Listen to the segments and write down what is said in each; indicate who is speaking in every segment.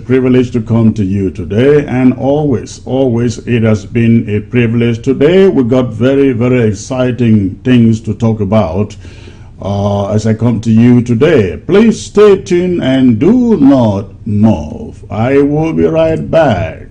Speaker 1: Privilege to come to you today, and always it has been a privilege. Today we got very exciting things to talk about as I come to you today. Please stay tuned and do not move. I will be right back.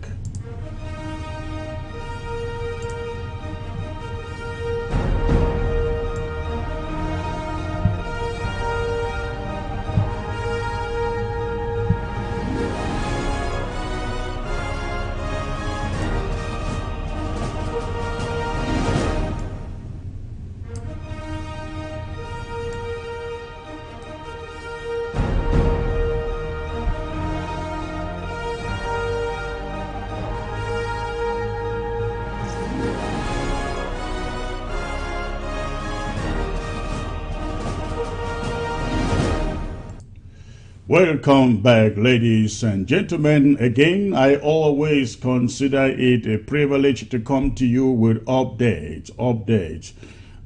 Speaker 1: Welcome back, ladies and gentlemen. Again, I always consider it a privilege to come to you with updates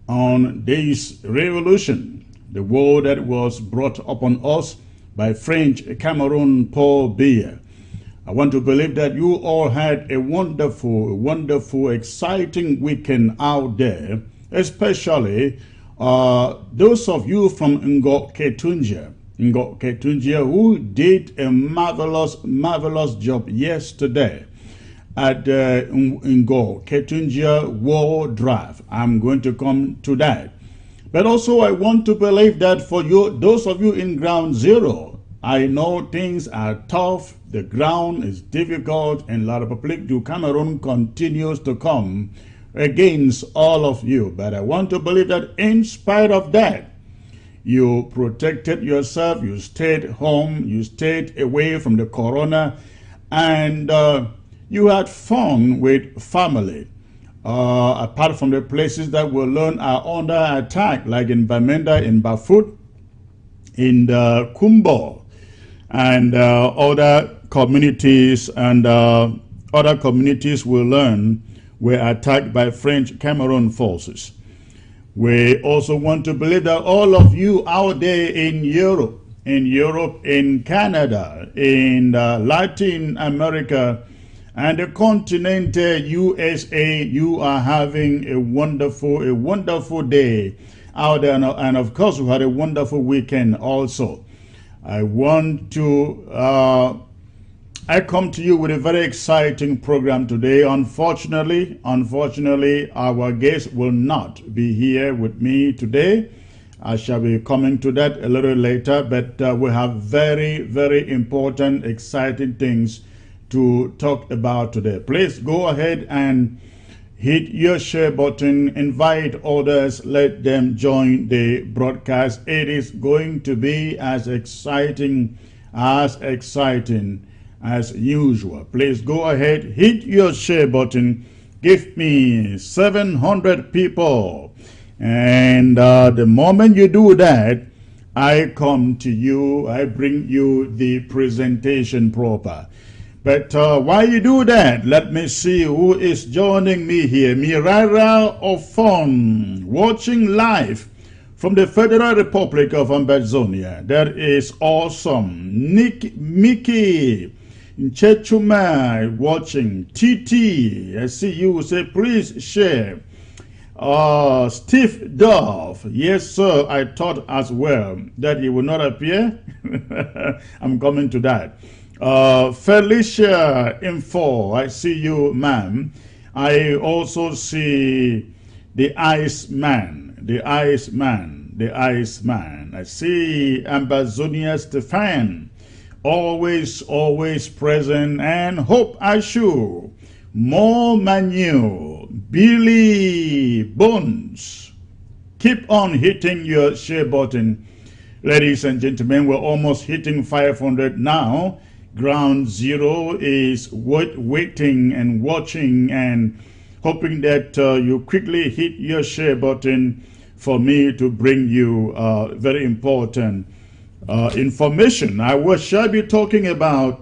Speaker 1: on this revolution, the war that was brought upon us by French Cameroon Paul Biya. I want to believe that you all had a wonderful, exciting weekend out there, especially those of you from Ngo Ketunjia, who did a marvelous job yesterday at the Ngo Ketunjia War Drive. I'm going to come to that. But also I want to believe that for you, those of you in Ground Zero, I know things are tough, the ground is difficult, and La République du Cameroon continues to come against all of you. But I want to believe that in spite of that, you protected yourself, you stayed home, you stayed away from the corona, and you had fun with family. Apart from the places that we learn are under attack, like in Bamenda, in Bafut, in the Kumbo, and other communities we learn were attacked by French Cameroon forces. We also want to believe that all of you out there in Europe, in Canada, in Latin America, and the continent USA, you are having a wonderful day out there. And of course, we had a wonderful weekend also. I come to you with a very exciting program today. Unfortunately, our guest will not be here with me today. I shall be coming to that a little later, but we have very important, exciting things to talk about today. Please go ahead and hit your share button, invite others, let them join the broadcast. It is going to be as exciting as usual. Please go ahead, hit your share button, give me 700 people, and the moment you do that, I come to you, I bring you the presentation proper. But while you do that, let me see who is joining me here. Mirara of Fun, watching live from the Federal Republic of Ambazonia. That is awesome. Mickey Chechuma watching. TT, I see you. Say please share. Steve Dove, yes sir, I thought as well that he will not appear. I'm coming to that. Felicia Info, I see you, ma'am. I also see the Iceman. I see Ambazonia Stefan, always present, and Hope Ashu, More Manu, Billy Bones. Keep on hitting your share button. Ladies and gentlemen, we're almost hitting 500 now. Ground Zero is waiting and watching and hoping that you quickly hit your share button for me to bring you very important information. I shall be talking about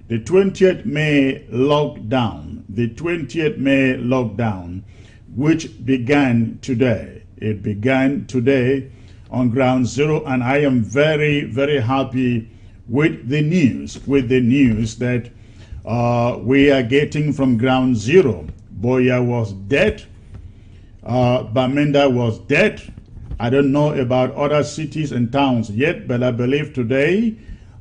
Speaker 1: the 20th May lockdown. The 20th May lockdown, which began today. It began today on Ground Zero, and I am very happy with the news that we are getting from ground zero. Boya was dead. Bamenda was dead. I don't know about other cities and towns yet, but I believe today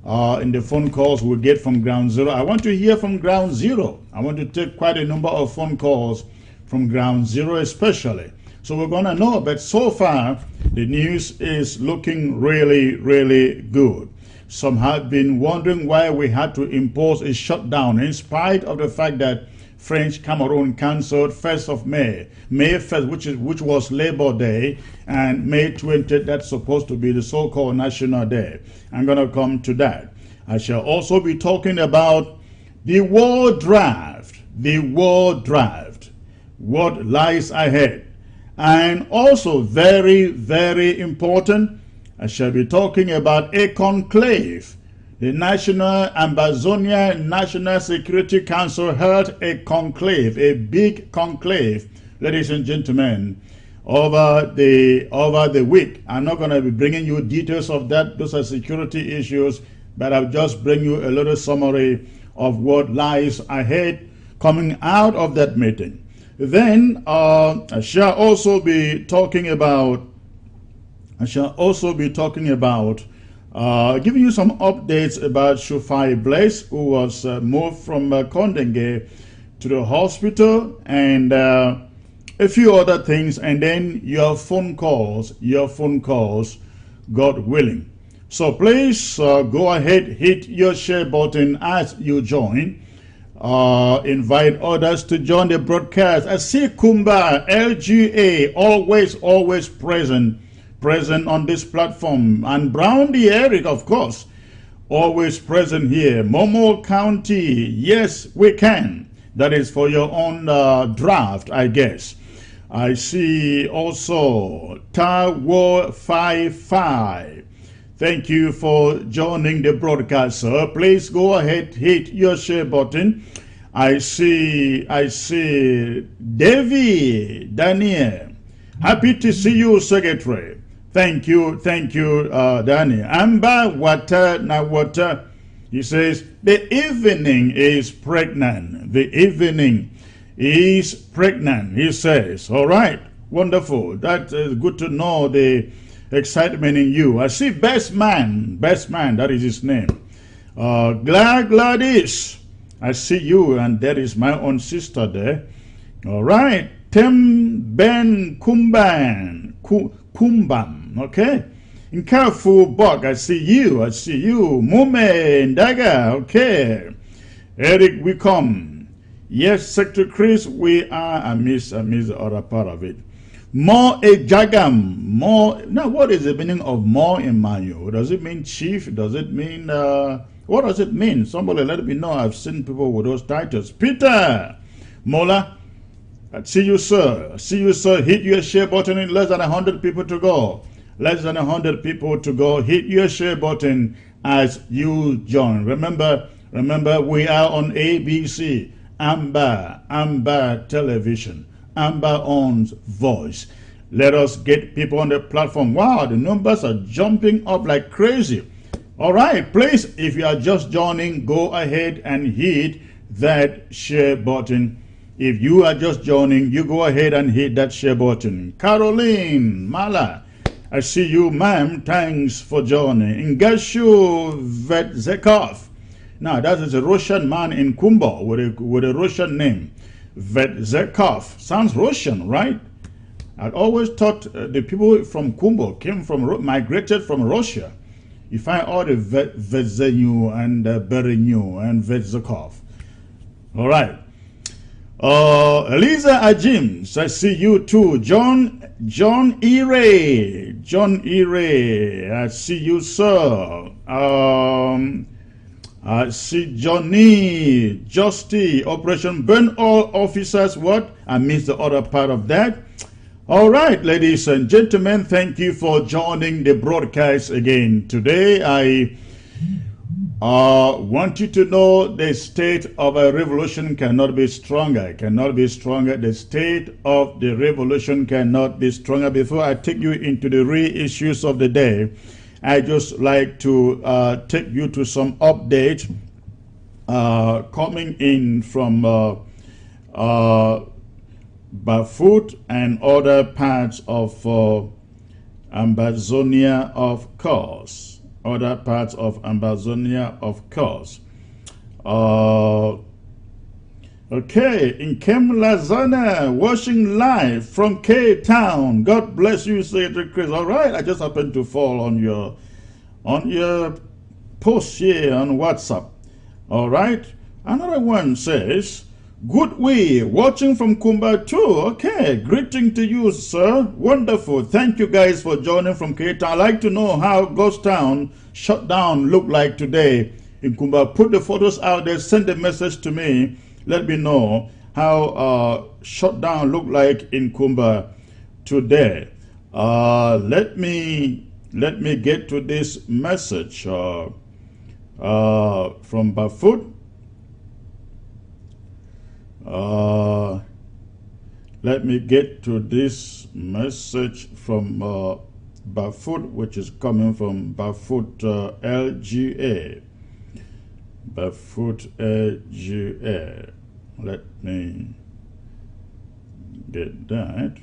Speaker 1: in the phone calls we get from ground zero. I want to hear from ground zero. I want to take quite a number of phone calls from ground zero especially. So we're going to know, but so far the news is looking really, really good. Some have been wondering why we had to impose a shutdown in spite of the fact that French Cameroon cancelled 1st of May, May 1st, which was Labor Day, and May 20th, that's supposed to be the so-called National Day. I'm going to come to that. I shall also be talking about the world draft, what lies ahead. And also very, very important, I shall be talking about a conclave. The National Ambazonia National Security Council held a conclave, a big conclave, ladies and gentlemen, over the week. I'm not going to be bringing you details of that. Those are security issues, but I'll just bring you a little summary of what lies ahead coming out of that meeting. Then I shall also be talking about giving you some updates about Shufai Blaise, who was moved from Kondenge to the hospital, and a few other things, and then your phone calls, God willing. So please go ahead, hit your share button as you join. Invite others to join the broadcast. I see Kumba, LGA, always present on this platform, and Brownie Eric, of course, always present here. Momo County, yes, we can. That is for your own draft, I guess. I see also Tawo 55. Thank you for joining the broadcast, sir. Please go ahead, hit your share button. I see Davy Daniel. Happy to see you, Secretary. Thank you, Daniel. Amba water. He says, the evening is pregnant. The evening is pregnant, he says. All right, wonderful. That is good to know the excitement in you. I see Best Man, that is his name. Gladys, I see you, and that is my own sister there. All right, Tim Ben Kumbam, okay. In Carrefour Bog, I see you. Mume Ndaga, okay. Eric, we come. Yes, Secretary Chris, we are. I miss the other part of it. More a jagam, more. Now, what is the meaning of more in Mayo? Does it mean chief? Does it mean, what does it mean? Somebody let me know. I've seen people with those titles. Peter Mola, I see you, sir. Hit your share button in less than 100 people to go. Hit your share button as you join. Remember, we are on ABC, Amba Television. Amba owns voice. Let us get people on the platform. Wow, the numbers are jumping up like crazy. All right, please, if you are just joining, go ahead and hit that share button. If you are just joining, you go ahead and hit that share button. Caroline Mala, I see you, ma'am. Thanks for joining. Ngashu Vetzekov. Now, that is a Russian man in Kumbo with a Russian name. Vetzekov. Sounds Russian, right? I'd always thought the people from Kumbo migrated from Russia. You find all the Vetzenu and Berenu and Vetzekov. All right. Eliza Ajims, I see you too. John Ire, I see you, sir. I see Johnny, Justy, Operation Burn All Officers, what? I missed the other part of that. All right, ladies and gentlemen, thank you for joining the broadcast again. Today, I want you to know the state of a revolution cannot be stronger. The state of the revolution cannot be stronger. Before I take you into the real issues of the day, I just like to take you to some update coming in from Bafut and other parts of Ambazonia, of course. Other parts of Ambazonia, of course. Okay, in Lazana, watching live from K-Town. God bless you, Secretary Chris. All right, I just happened to fall on your post here on WhatsApp. All right, another one says, good way, watching from Kumba too. Okay, greeting to you, sir. Wonderful. Thank you guys for joining from K-Town. I'd like to know how Ghost Town shutdown looked like today in Kumba. Put the photos out there, send a message to me. Let me know how shutdown looked like in Kumba today. Let me get to this message from Bafut. Let me get to this message from Bafut, which is coming from Bafut LGA. Bafut LGA. Let me get that.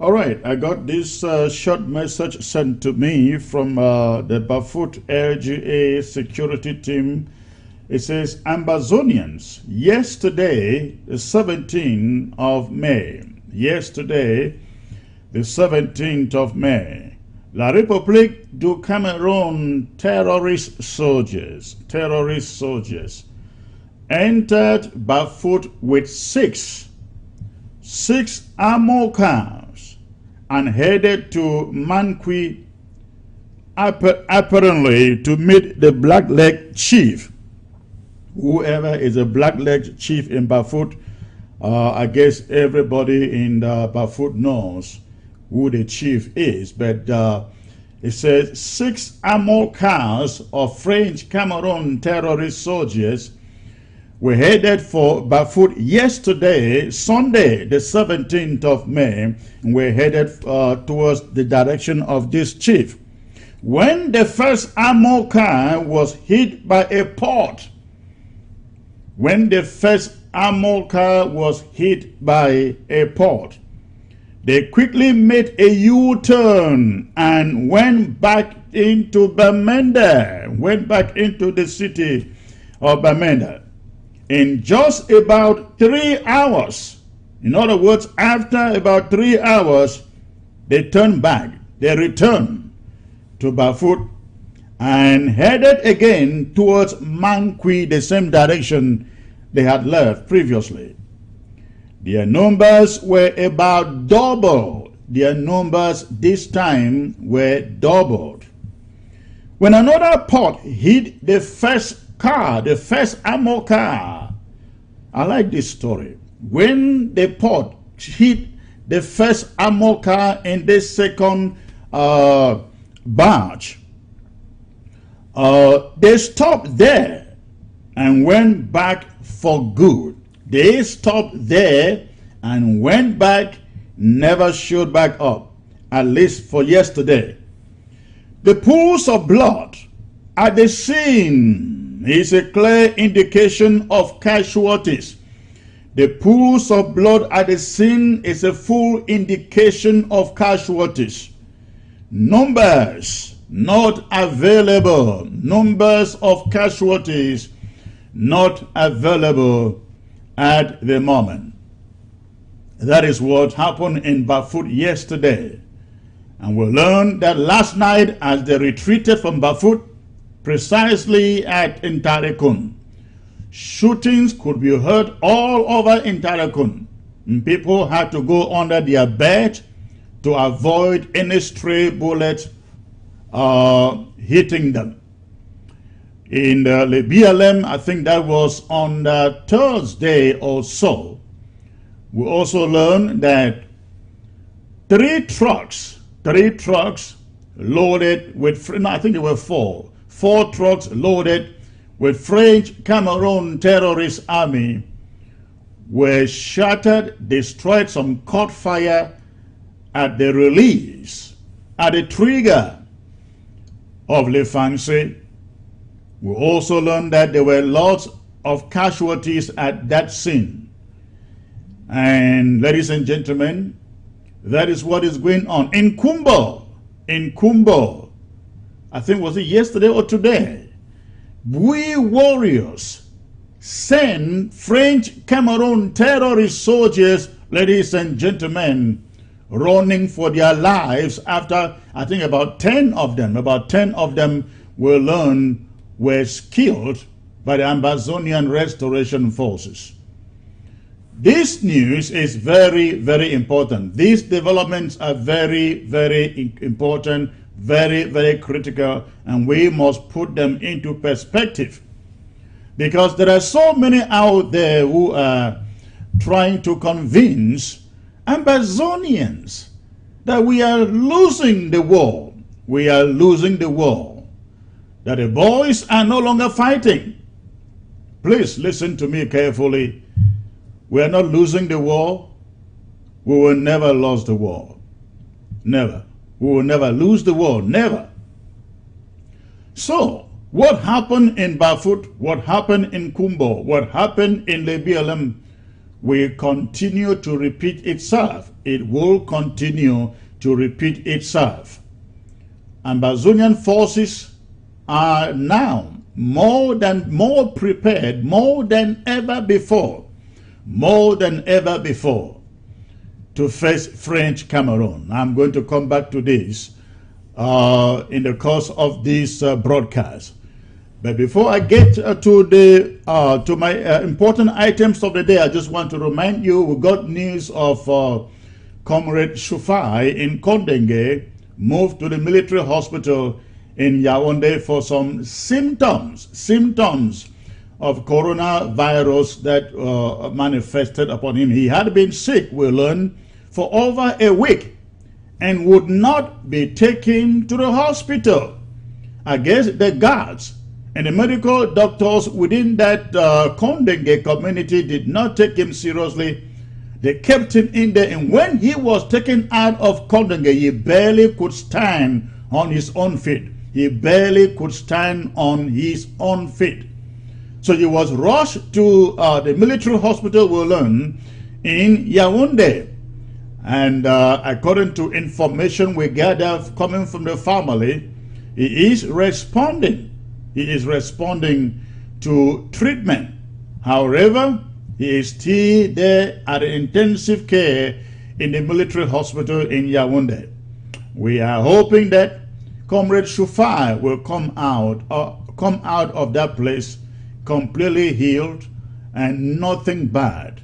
Speaker 1: All right, I got this short message sent to me from the Bafut LGA security team. It says, Ambazonians, yesterday, the 17th of May, yesterday, the 17th of May, La République du Cameroon terrorist soldiers entered Bafut with six armored cars and headed to Manqui, apparently to meet the Black-Leg Chief. Whoever is a Black-Leg Chief in Bafut, I guess everybody in Bafut knows who the chief is, but it says 6 armored cars of French Cameroon terrorist soldiers were headed for Bafut yesterday, Sunday, the 17th of May, and were headed towards the direction of this chief. When the first armored car was hit by a port, they quickly made a U-turn and went back into Bamenda, went back into the city of Bamenda. In just about 3 hours, in other words, after about 3 hours, they turned back. They returned to Bafut and headed again towards Manqui, the same direction they had left previously. Their numbers were about double. Their numbers this time were doubled. When another port hit the first car, the first armored car, I like this story. When the port hit the first armored car in this second batch, they stopped there and went back for good. They stopped there and went back, never showed back up, at least for yesterday. The pools of blood at the scene is a clear indication of casualties. The pools of blood at the scene is a full indication of casualties. Numbers not available. Numbers of casualties not available at the moment. That is what happened in Bafut yesterday. And we learned that last night as they retreated from Bafut, precisely at Intarekun, shootings could be heard all over Intarekun. People had to go under their bed to avoid any stray bullet hitting them. In the BLM, I think that was on Thursday or so, we also learned that three trucks loaded with, no, I think there were four trucks loaded with French Cameroon terrorist army were shattered, destroyed, some caught fire at the release at the trigger of Lefanse. We also learned that there were lots of casualties at that scene. And ladies and gentlemen, that is what is going on. In Kumbo, I think was it yesterday or today, we warriors sent French Cameroon terrorist soldiers, ladies and gentlemen, running for their lives after, I think about 10 of them were learned were killed by the Ambazonian Restoration Forces. This news is very, very important. These developments are very, very important, very, very critical, and we must put them into perspective. Because there are so many out there who are trying to convince Ambazonians that we are losing the war. We are losing the war. That the boys are no longer fighting. Please listen to me carefully. We are not losing the war. We will never lose the war. Never. We will never lose the war. Never. So, what happened in Bafut? What happened in Kumbo? What happened in Lebialem will continue to repeat itself. It will continue to repeat itself. Ambazonian forces are now more prepared, more than ever before, to face French Cameroon. I'm going to come back to this in the course of this broadcast. But before I get to my important items of the day, I just want to remind you we got news of Comrade Shufai in Kondenge moved to the military hospital in Yaoundé for some symptoms of coronavirus that manifested upon him. He had been sick, we learned, for over a week and would not be taken to the hospital. I guess the guards and the medical doctors within that Kondenge community did not take him seriously. They kept him in there, and when he was taken out of Kondenge, he barely could stand on his own feet. He barely could stand on his own feet. So he was rushed to the military hospital, we learn, in Yaoundé. And according to information we gather coming from the family, he is responding. He is responding to treatment. However, he is still there at intensive care in the military hospital in Yaoundé. We are hoping that Comrade Shufai will come out of that place completely healed, and nothing bad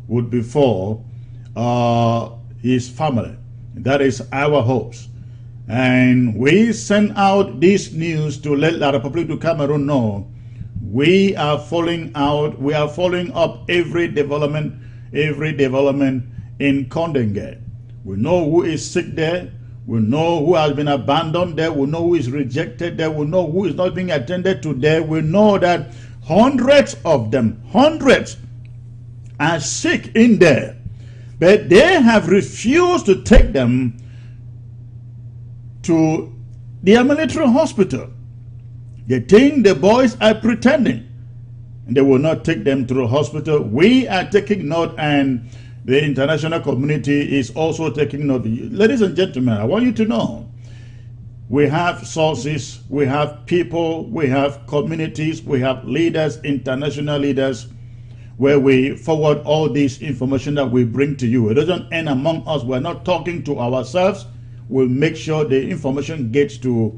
Speaker 1: would befall his family. That is our hopes. And we send out this news to let the Republic of Cameroon know we are following up every development in Kondenge. We know who is sick there. We know who has been abandoned there. We know who is rejected there. We know who is not being attended to there. We know that hundreds of them, are sick in there. But they have refused to take them to their military hospital. They think the boys are pretending, and they will not take them to the hospital. We are taking note, and the international community is also taking note. Ladies and gentlemen, I want you to know, we have sources, we have people, we have communities, we have leaders, international leaders, where we forward all this information that we bring to you. It doesn't end among us. We're not talking to ourselves. We'll make sure the information gets to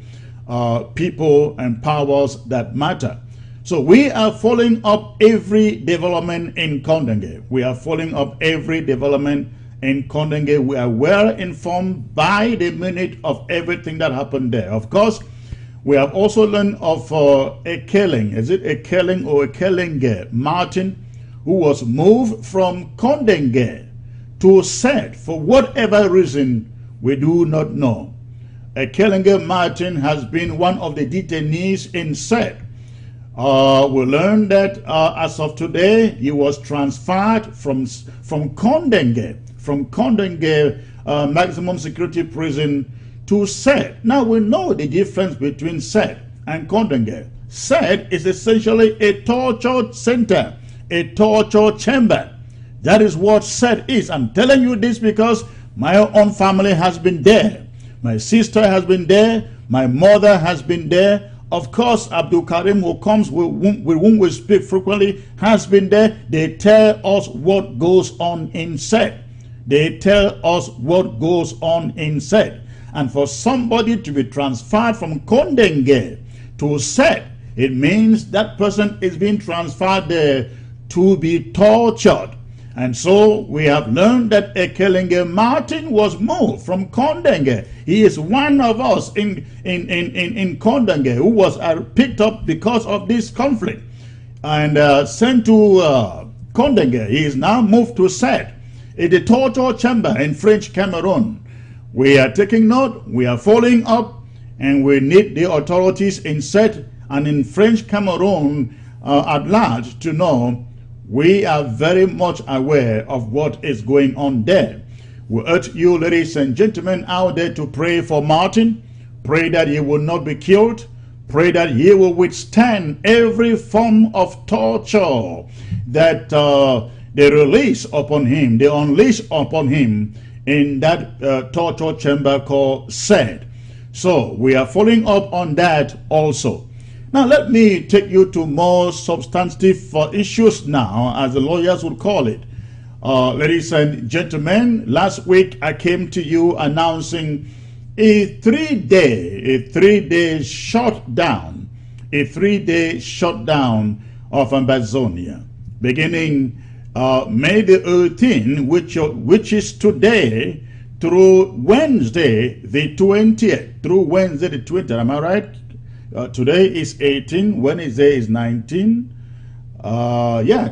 Speaker 1: people and powers that matter. So we are following up every development in Kondenge. We are following up every development in Kondenge. We are well informed by the minute of everything that happened there. Of course, we have also learned of a killing. Is it a killing or a Kelenge Martin, who was moved from Kondenge to Set for whatever reason we do not know. A Kelenge Martin has been one of the detainees in Set. We learned that as of today, he was transferred from Kondenge maximum security prison to SED. Now we know the difference between SED and Condenghe. SED is essentially a torture center, a torture chamber. That is what SED is. I'm telling you this because my own family has been there. My sister has been there. My mother has been there. Of course, Abdul Karim, who comes with whom we speak frequently, has been there. They tell us what goes on in SED. They tell us what goes on in SED. And for somebody to be transferred from Condenghe to SED, it means that person is being transferred there to be tortured. And so we have learned that Ekelenge Martin was moved from Condenghe. He is one of us in Condenghe who was picked up because of this conflict and sent to Condenghe. He is now moved to SED, in the torture chamber in French Cameroon. We are taking note, we are following up, and we need the authorities in SED and in French Cameroon at large to know we are very much aware of what is going on there. We urge you, ladies and gentlemen out there, to pray for Martin. Pray that he will not be killed. Pray that he will withstand every form of torture that they release upon him, they unleash upon him in that torture chamber called SED. So we are following up on that also. Now let me take you to more substantive issues now, as the lawyers would call it. Ladies and gentlemen, last week I came to you announcing a three-day shutdown of Ambazonia, beginning May the 18th, which is today, through Wednesday the 20th. Am I right? Today is 18, Wednesday is 19.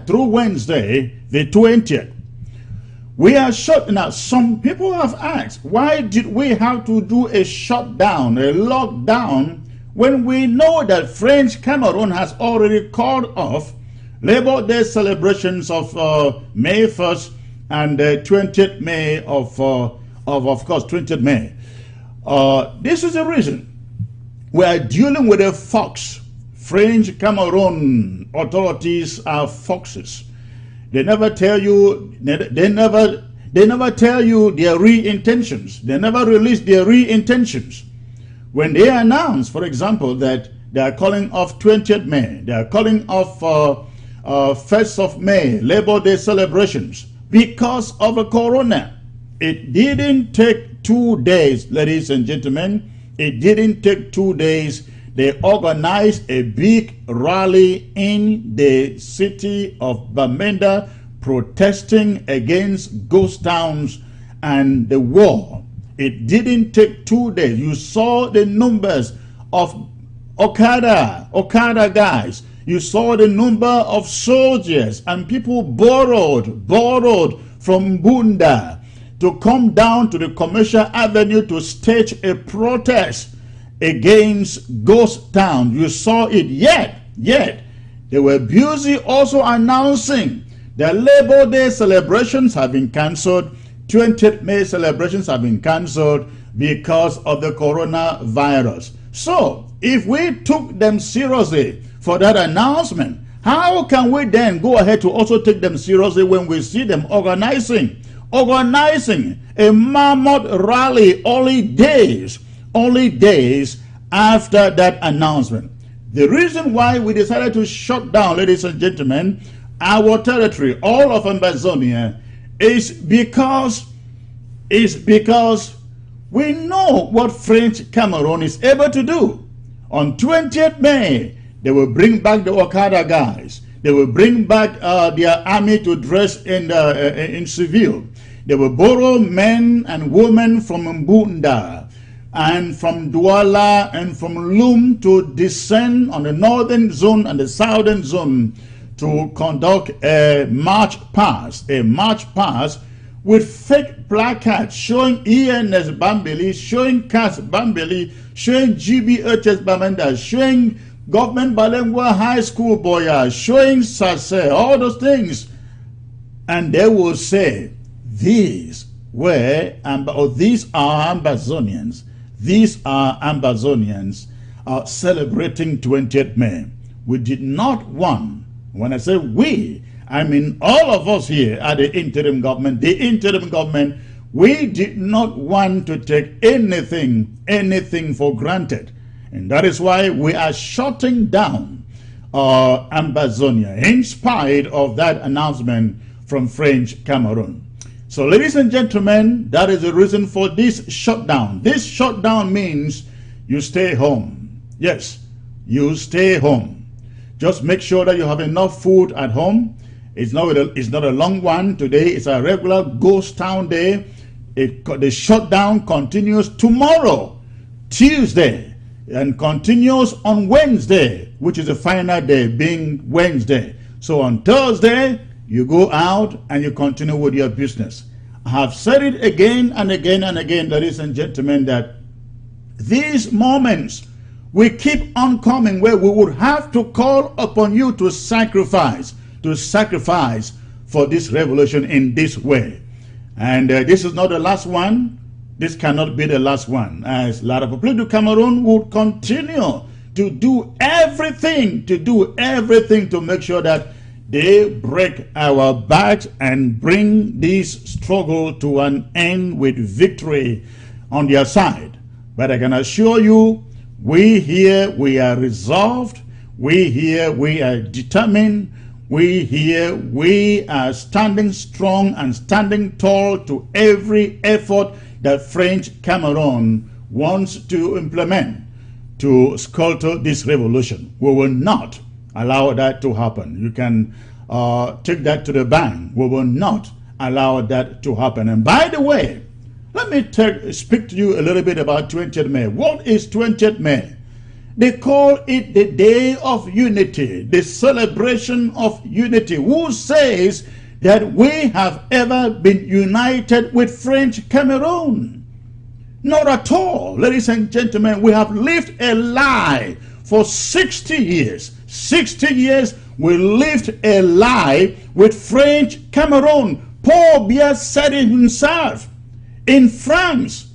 Speaker 1: Through Wednesday the 20th. We are shut. Now, some people have asked, why did we have to do a shutdown, a lockdown, when we know that French Cameroon has already called off Labor Day celebrations of May 1st and 20th May of course, 20th May. This is the reason. We are dealing with a fox. French Cameroon authorities are foxes. They never tell you. They never tell you their real intentions. They never release their real intentions. When they announce, for example, that they are calling off 20th May, they are calling off 1st of May, Labor Day celebrations because of a corona. It didn't take 2 days, ladies and gentlemen. It didn't take 2 days. They organized a big rally in the city of Bamenda, protesting against ghost towns and the war. It didn't take 2 days. You saw the numbers of Okada guys. You saw the number of soldiers, and people borrowed from Bunda to come down to the commercial avenue to stage a protest against ghost town. You saw it. Yet they were busy also announcing that Labor Day celebrations have been cancelled, 20th May celebrations have been cancelled because of the coronavirus. So if we took them seriously for that announcement, how can we then go ahead to also take them seriously when we see them organizing a mammoth rally only days after that announcement? The reason why we decided to shut down, ladies and gentlemen, our territory, all of Ambazonia, is because we know what French Cameroon is able to do. On 20th May, they will bring back the Okada guys. They will bring back their army to dress in civil. They will borrow men and women from Mbunda and from Douala and from Lum to descend on the northern zone and the southern zone to conduct a march past with fake placards showing ENS Bambili, showing CAS Bambili, showing GBHS Bamenda, showing Government Balengwa High School Boya, showing Sase, all those things. And they will say, these where these are Ambazonians. These are Ambazonians celebrating 20th May. We did not want, when I say we, I mean all of us here at the interim government, we did not want to take anything for granted. And that is why we are shutting down Ambazonia in spite of that announcement from French Cameroon. So ladies and gentlemen, that is the reason for this shutdown. This shutdown means you stay home. Yes, you stay home. Just make sure that you have enough food at home. It's not a long one. Today is a regular ghost town day. The shutdown continues tomorrow, Tuesday, and continues on Wednesday, which is the final day, being Wednesday. So on Thursday, you go out and you continue with your business. I have said it again and again and again, ladies and gentlemen, that these moments will keep on coming where we would have to call upon you to sacrifice for this revolution in this way. And this is not the last one. This cannot be the last one, as La République du Cameroun would continue to do everything to make sure that they break our backs and bring this struggle to an end with victory on their side. But I can assure you, we here, we are resolved. We here, we are determined. We here, we are standing strong and standing tall to every effort that French Cameroon wants to implement to scuttle this revolution. We will not allow that to happen. You can take that to the bank. We will not allow that to happen. And by the way, let me speak to you a little bit about 20th May. What is 20th May? They call it the Day of Unity, the celebration of unity. Who says that we have ever been united with French Cameroon? Not at all. Ladies and gentlemen, we have lived a lie for 60 years. 60 years we lived a lie with French Cameroon. Paul Biya said it himself in France.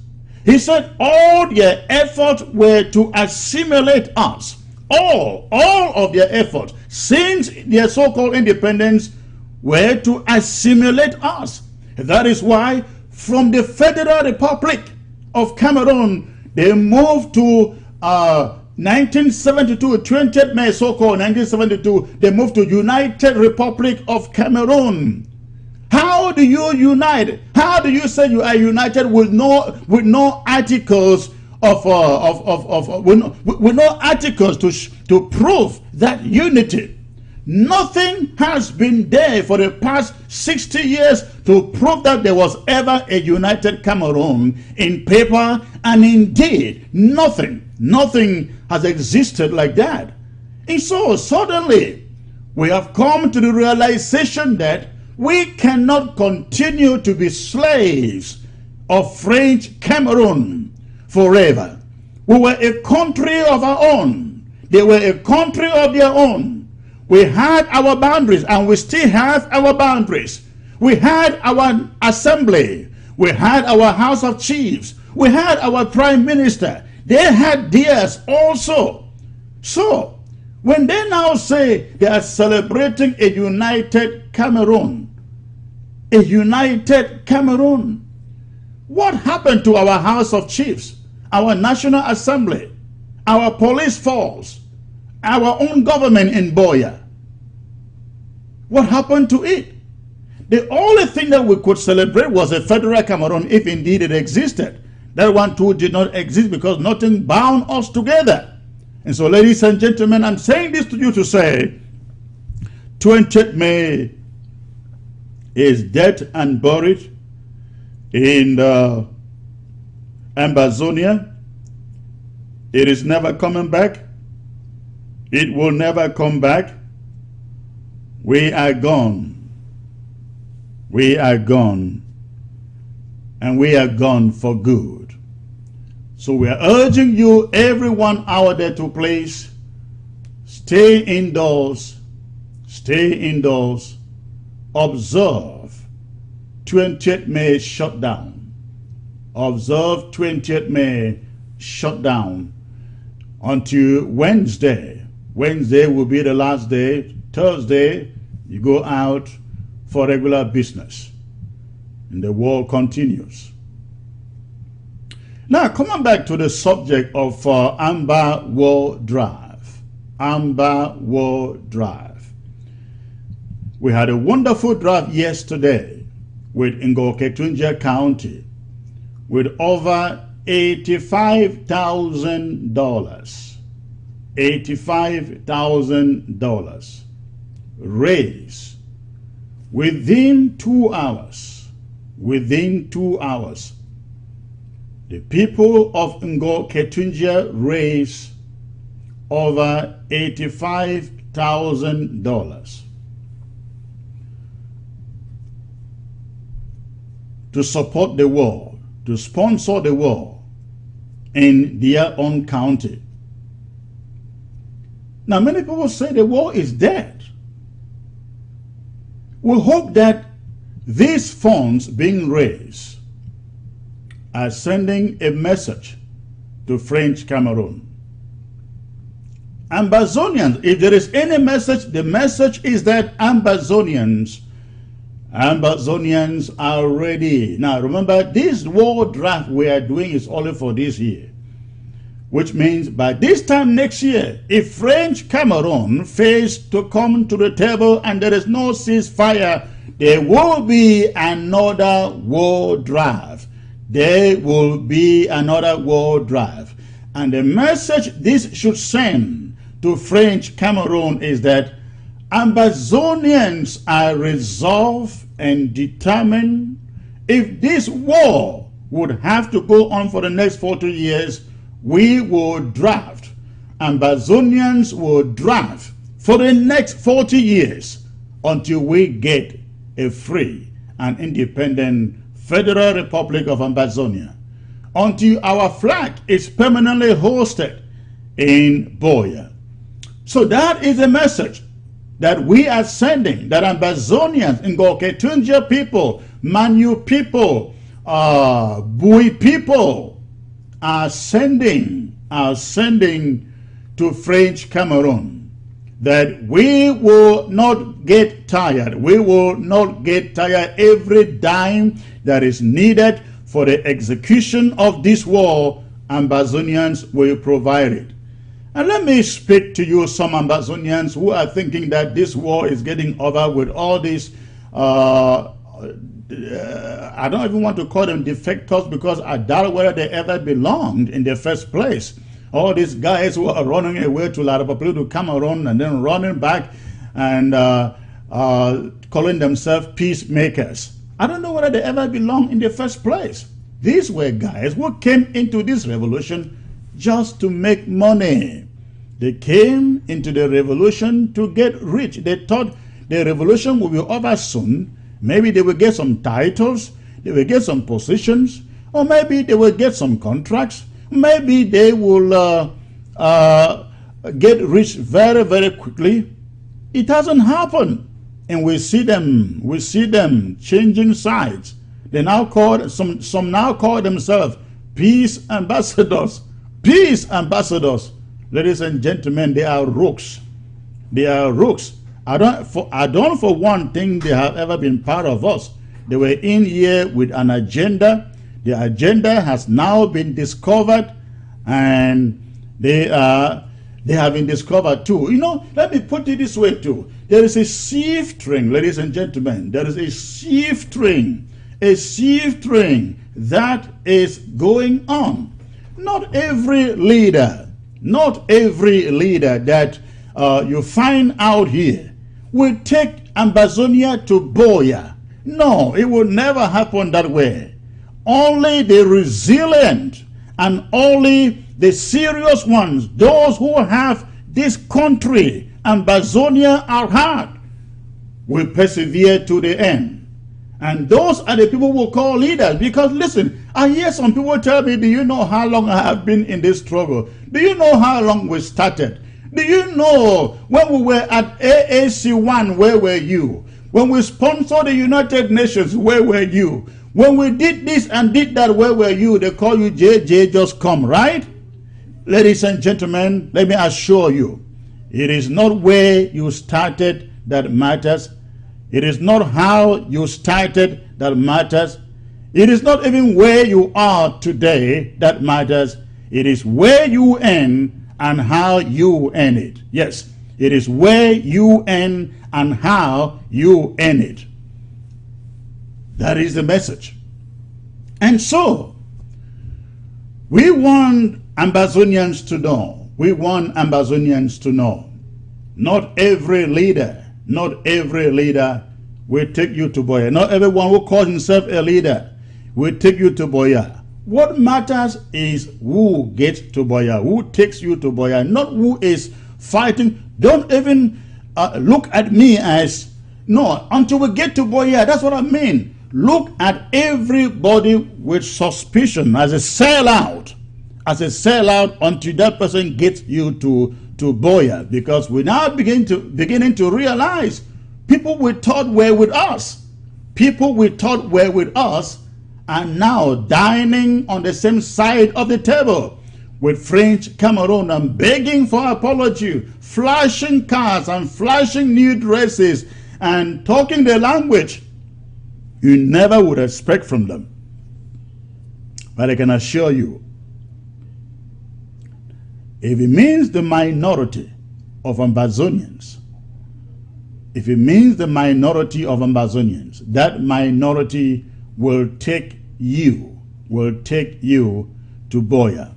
Speaker 1: He said all their efforts were to assimilate us. All of their efforts since their so-called independence were to assimilate us. That is why from the Federal Republic of Cameroon, they moved to 1972, 20th May, so-called 1972, they moved to United Republic of Cameroon. How do you unite? How do you say you are united with no articles with no articles to prove that unity? Nothing has been there for the past 60 years to prove that there was ever a united Cameroon in paper, and indeed nothing has existed like that. And so suddenly we have come to the realization that we cannot continue to be slaves of French Cameroon forever. We were a country of our own. They were a country of their own. We had our boundaries, and we still have our boundaries. We had our assembly. We had our House of Chiefs. We had our Prime Minister. They had theirs also. So, when they now say they are celebrating a united Cameroon, what happened to our House of Chiefs, our National Assembly, our police force, our own government in Boya? What happened to it? The only thing that we could celebrate was a federal Cameroon, if indeed it existed. That one too did not exist because nothing bound us together. And so, ladies and gentlemen, I'm saying this to you to say 20th May is dead and buried in Ambazonia. It is never coming back. It will never come back. We are gone. We are gone. And we are gone for good. So we are urging you, everyone out there, to please stay indoors. Stay indoors. Observe 20th May shutdown. Observe 20th May shutdown until Wednesday. Wednesday will be the last day. Thursday, you go out for regular business. And the war continues. Now, coming back to the subject of Amba War Drive. Amba War Drive. We had a wonderful drive yesterday with Ngoketunjia County with over $85,000. $85,000 raised within 2 hours. Within 2 hours. The people of Ngoketunjia raised over $85,000 to support the war, to sponsor the war in their own county. Now, many people say the war is dead. We hope that these funds being raised are sending a message to French Cameroon. Ambazonians, if there is any message, the message is that Ambazonians are ready. Now remember, this war draft we are doing is only for this year, which means by this time next year, if French Cameroon fails to come to the table and there is no ceasefire, there will be another war drive. There will be another war drive. And the message this should send to French Cameroon is that Ambazonians are resolved and determined. If this war would have to go on for the next 40 years, we will draft. Ambazonians will draft for the next 40 years until we get a free and independent Federal Republic of Ambazonia, until our flag is permanently hosted in Boya. So that is a message that we are sending, that Ambazonians, Ngoketunjia people, Manu people, Bui people are sending to French Cameroon, that we will not get tired. We will not get tired. Every dime that is needed for the execution of this war, Ambazonians will provide it. And let me speak to you, some Ambazonians who are thinking that this war is getting over with all these, I don't even want to call them defectors, because I doubt whether they ever belonged in the first place. All these guys who are running away to La Republique to Cameroon and then running back and calling themselves peacemakers. I don't know whether they ever belonged in the first place. These were guys who came into this revolution just to make money. They came into the revolution to get rich. They thought the revolution would be over soon. Maybe they will get some titles, they will get some positions, or maybe they will get some contracts. Maybe they will get rich very, very quickly. It hasn't happened. And we see them changing sides. They now call, some now call themselves peace ambassadors. Peace ambassadors. Ladies and gentlemen, they are rooks. They are rooks. I don't for one think they have ever been part of us. They were in here with an agenda. The agenda has now been discovered, and they have been discovered too. You know, let me put it this way too. There is a sieve train, ladies and gentlemen. There is a sieve train that is going on. Not every leader that you find out here will take Ambazonia to Boya. No, it will never happen that way. Only the resilient and only the serious ones, those who have this country, Ambazonia at heart, will persevere to the end. And those are the people we call leaders. Because listen, I hear some people tell me, do you know how long I have been in this struggle? Do you know how long we started? Do you know when we were at AAC1, where were you? When we sponsored the United Nations, where were you? When we did this and did that, where were you? They call you JJ, just come, right? Ladies and gentlemen, let me assure you, it is not where you started that matters. It is not how you started that matters. It is not even where you are today that matters. It is where you end and how you end it. Yes, it is where you end and how you end it. That is the message. And so, we want Ambazonians to know. We want Ambazonians to know. Not every leader will take you to Boya. Not everyone who calls himself a leader will take you to Boya. What matters is who gets to Boya, who takes you to Boya, not who is fighting. Don't even look at me as, no, until we get to Boya. That's what I mean. Look at everybody with suspicion as a sellout, until that person gets you to Boya, because we now beginning to realize people we thought were with us, are now dining on the same side of the table with French Cameroon and begging for apology, flashing cars and flashing new dresses and talking the language you never would expect from them. But I can assure you, if it means the minority of Ambazonians, that minority will take you to Boya.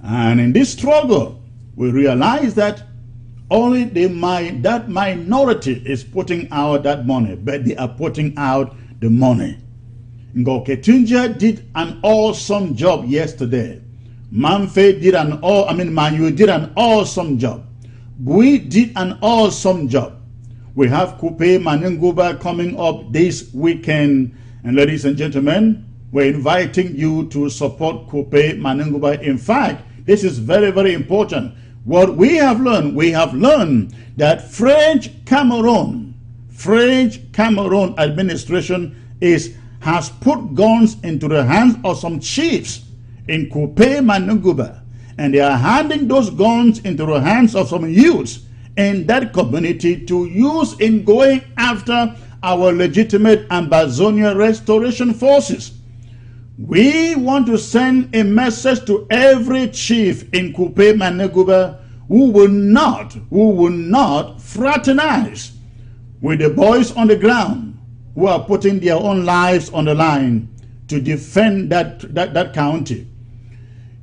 Speaker 1: And in this struggle, we realize that only that minority is putting out that money, but they are putting out the money. Ngoketunja did an awesome job yesterday. Manu did an awesome job. Bui did an awesome job. We have Coupe Manenguba coming up this weekend. And ladies and gentlemen, we're inviting you to support Coupe Manenguba. In fact, this is very, very important. What we have learned that French Cameroon administration has put guns into the hands of some chiefs in Coupe Manenguba, and they are handing those guns into the hands of some youths in that community to use in going after our legitimate Ambazonia restoration forces. We want to send a message to every chief in Coupe Manenguba who will not fraternize with the boys on the ground who are putting their own lives on the line to defend that county.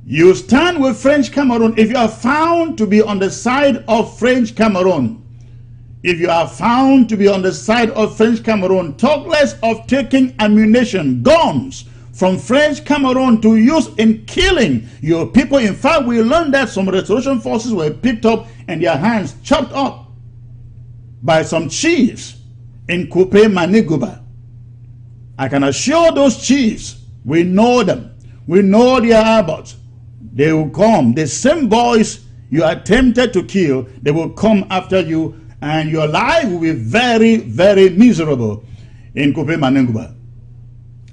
Speaker 1: You stand with French Cameroon if you are found to be on the side of French Cameroon. If you are found to be on the side of French Cameroon, talk less of taking ammunition, guns from French Cameroon to use in killing your people. In fact, we learned that some restoration forces were picked up and their hands chopped up by some chiefs in Coupe Manenguba. I can assure those chiefs, we know them, we know their abbots. They will come. The same boys you attempted to kill, they will come after you, and your life will be very, very miserable in Coupe Manenguba.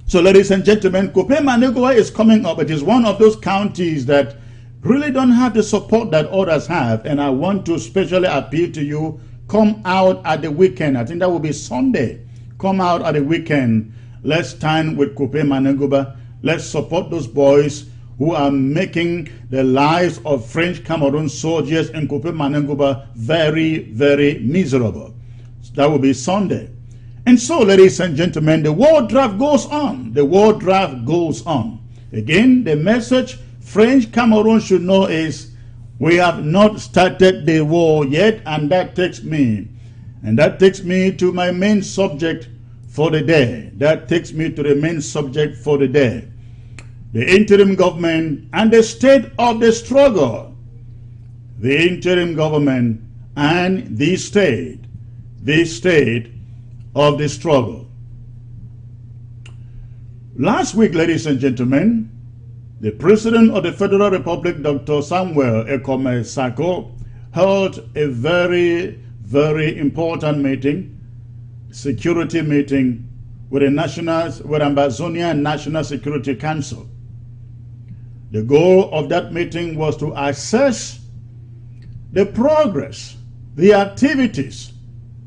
Speaker 1: So ladies and gentlemen, Coupe Manenguba is coming up. It is one of those counties that really don't have the support that others have, and I want to specially appeal to you, come out at the weekend. I think that will be Sunday. Come out at the weekend. Let's stand with Coupe Manenguba. Let's support those boys who are making the lives of French Cameroon soldiers in Coupe Manenguba very, very miserable. So that will be Sunday. And so, ladies and gentlemen, the war draft goes on. The war draft goes on. Again, the message French Cameroon should know is, we have not started the war yet, and that takes me to my main subject for the day. The interim government and the state of the struggle. The interim government and the state of the struggle. Last week, ladies and gentlemen, the President of the Federal Republic, Dr. Samuel Ekome Sako, held a very, very important meeting. security meeting with Ambazonian National Security Council. The goal of that meeting was to assess the progress, the activities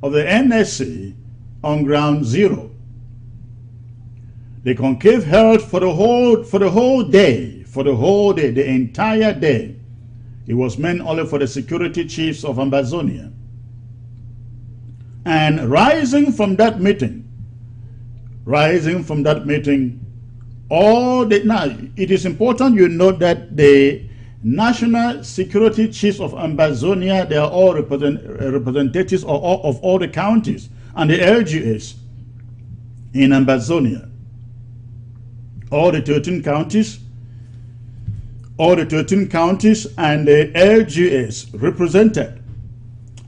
Speaker 1: of the NSC on ground zero. The conclave held for the whole day, the entire day. It was meant only for the security chiefs of Ambazonia. And rising from that meeting, now it is important you note that the national security chiefs of Ambazonia, they are all representatives of all the counties and the LGAs in Ambazonia. All the 13 counties and the LGAs represented.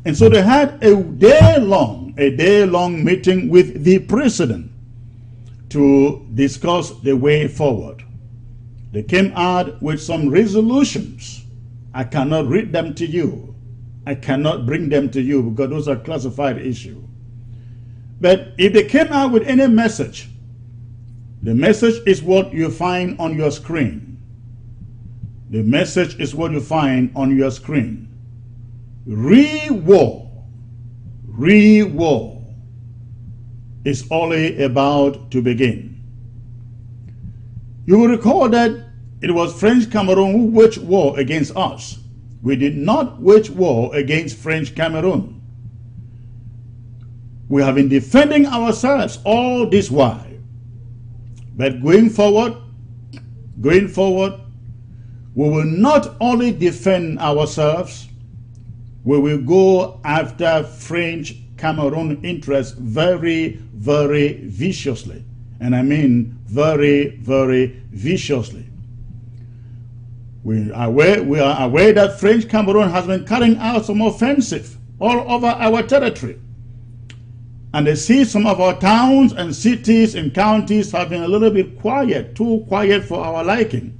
Speaker 1: And so they had a day-long meeting with the president to discuss the way forward. They came out with some resolutions. I cannot read them to you. I cannot bring them to you because those are classified issues. But if they came out with any message, the message is what you find on your screen. The message is what you find on your screen. Re-war is only about to begin. You will recall that it was French Cameroon who waged war against us. We did not wage war against French Cameroon. We have been defending ourselves all this while. But going forward, we will not only defend ourselves, we will go after French Cameroon interests very, very viciously. And I mean very, very viciously. We are aware that French Cameroon has been carrying out some offensive all over our territory. And they see some of our towns and cities and counties have been a little bit quiet, too quiet for our liking.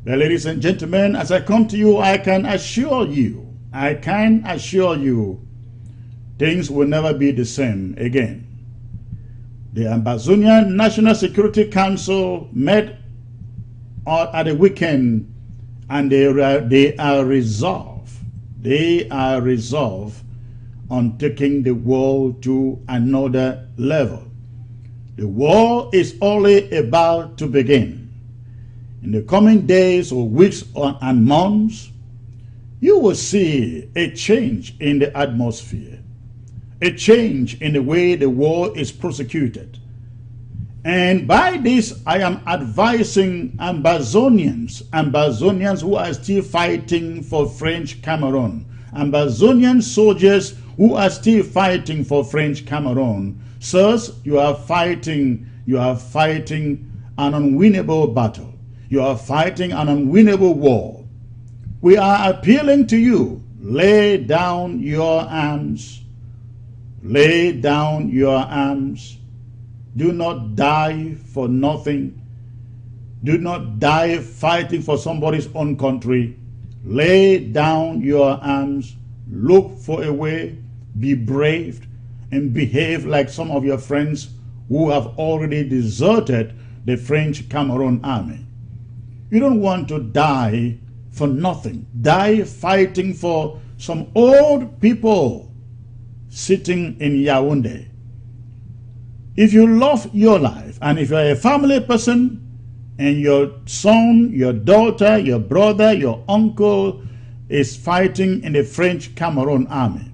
Speaker 1: Well, ladies and gentlemen, as I come to you, I can assure you, things will never be the same again. The Ambazonian National Security Council met at the weekend, and they are resolved on taking the war to another level. The war is only about to begin. In the coming days or weeks and months, you will see a change in the atmosphere, a change in the way the war is prosecuted. And by this, I am advising Ambazonians who are still fighting for French Cameroon, Ambazonian soldiers who are still fighting for French Cameroon. Sirs, you are fighting an unwinnable battle. You are fighting an unwinnable war. We are appealing to you, lay down your arms. Lay down your arms. Do not die for nothing. Do not die fighting for somebody's own country. Lay down your arms. Look for a way. Be brave and behave like some of your friends who have already deserted the French Cameroon army. You don't want to die for nothing. Die fighting for some old people sitting in Yaoundé. If you love your life, and if you're a family person, and your son, your daughter, your brother, your uncle is fighting in the French Cameroon army,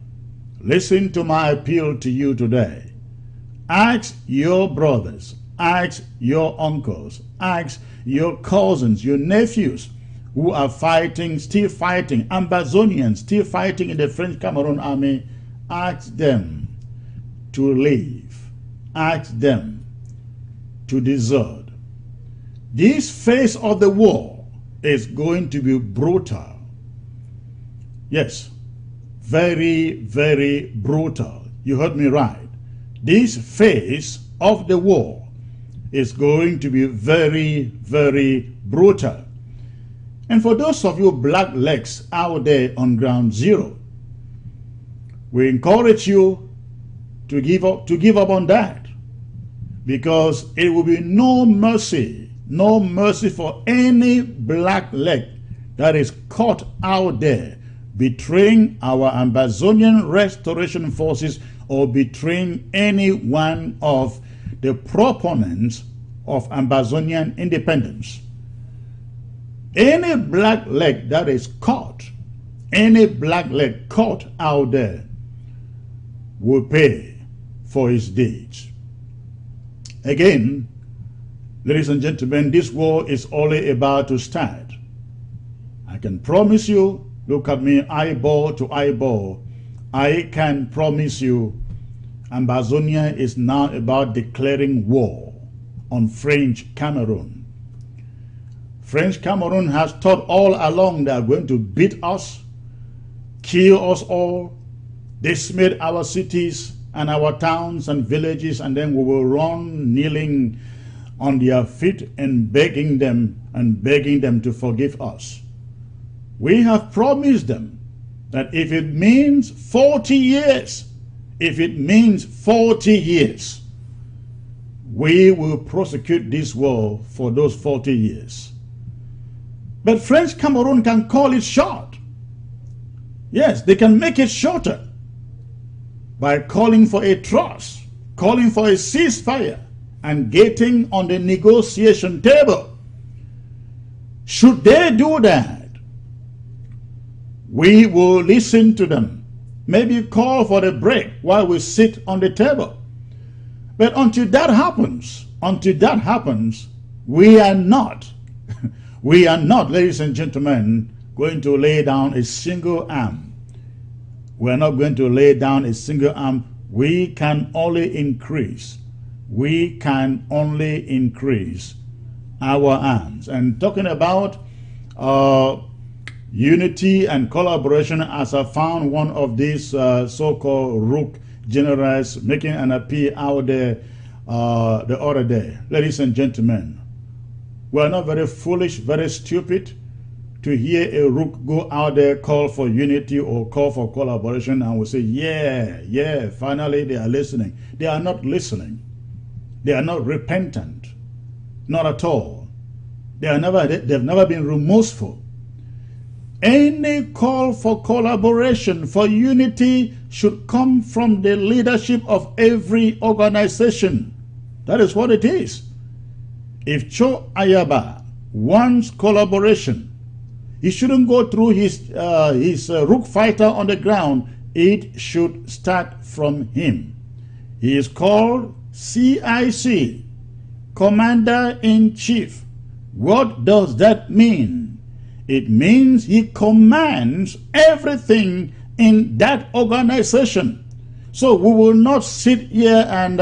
Speaker 1: listen to my appeal to you today. Ask your brothers, ask your uncles, ask your cousins, your nephews who are fighting, still fighting, Ambazonians still fighting in the French Cameroon army. Ask them to leave. Ask them to desert. This phase of the war is going to be brutal. Yes, very, very brutal. You heard me right. This phase of the war is going to be very, very brutal. And for those of you black legs out there on ground zero, we encourage you to give up on that, because it will be no mercy for any black leg that is caught out there betraying our Ambazonian restoration forces or betraying any one of the proponents of Ambazonian independence. Any black leg that is caught, any black leg caught out there will pay for his deeds. Again, ladies and gentlemen, this war is only about to start. I can promise you, look at me eyeball to eyeball, I can promise you Ambazonia is now about declaring war on French Cameroon. French Cameroon has thought all along they are going to beat us, kill us all, decimate our cities and our towns and villages, and then we will run kneeling on their feet and begging them to forgive us. We have promised them that if it means 40 years, we will prosecute this war for those 40 years. But French Cameroon can call it short. Yes, they can make it shorter by calling for a truce, calling for a ceasefire, and getting on the negotiation table. Should they do that, we will listen to them. Maybe call for the break while we sit on the table. But until that happens, we are not, ladies and gentlemen, going to lay down a single arm. We are not going to lay down a single arm. We can only increase. Our arms. And talking about unity and collaboration, as I found one of these so-called rook generals making an appeal out there the other day. Ladies and gentlemen, we are not very foolish, very stupid to hear a rook go out there, call for unity or call for collaboration, and we say, yeah, finally they are listening. They are not listening. They are not repentant. Not at all. They've never been remorseful. Any call for collaboration, for unity, should come from the leadership of every organization. That is what it is. If Cho Ayaba wants collaboration, he shouldn't go through his rook fighter on the ground. It should start from him. He is called CIC, Commander-in-Chief. What does that mean? It means he commands everything in that organization. So we will not sit here and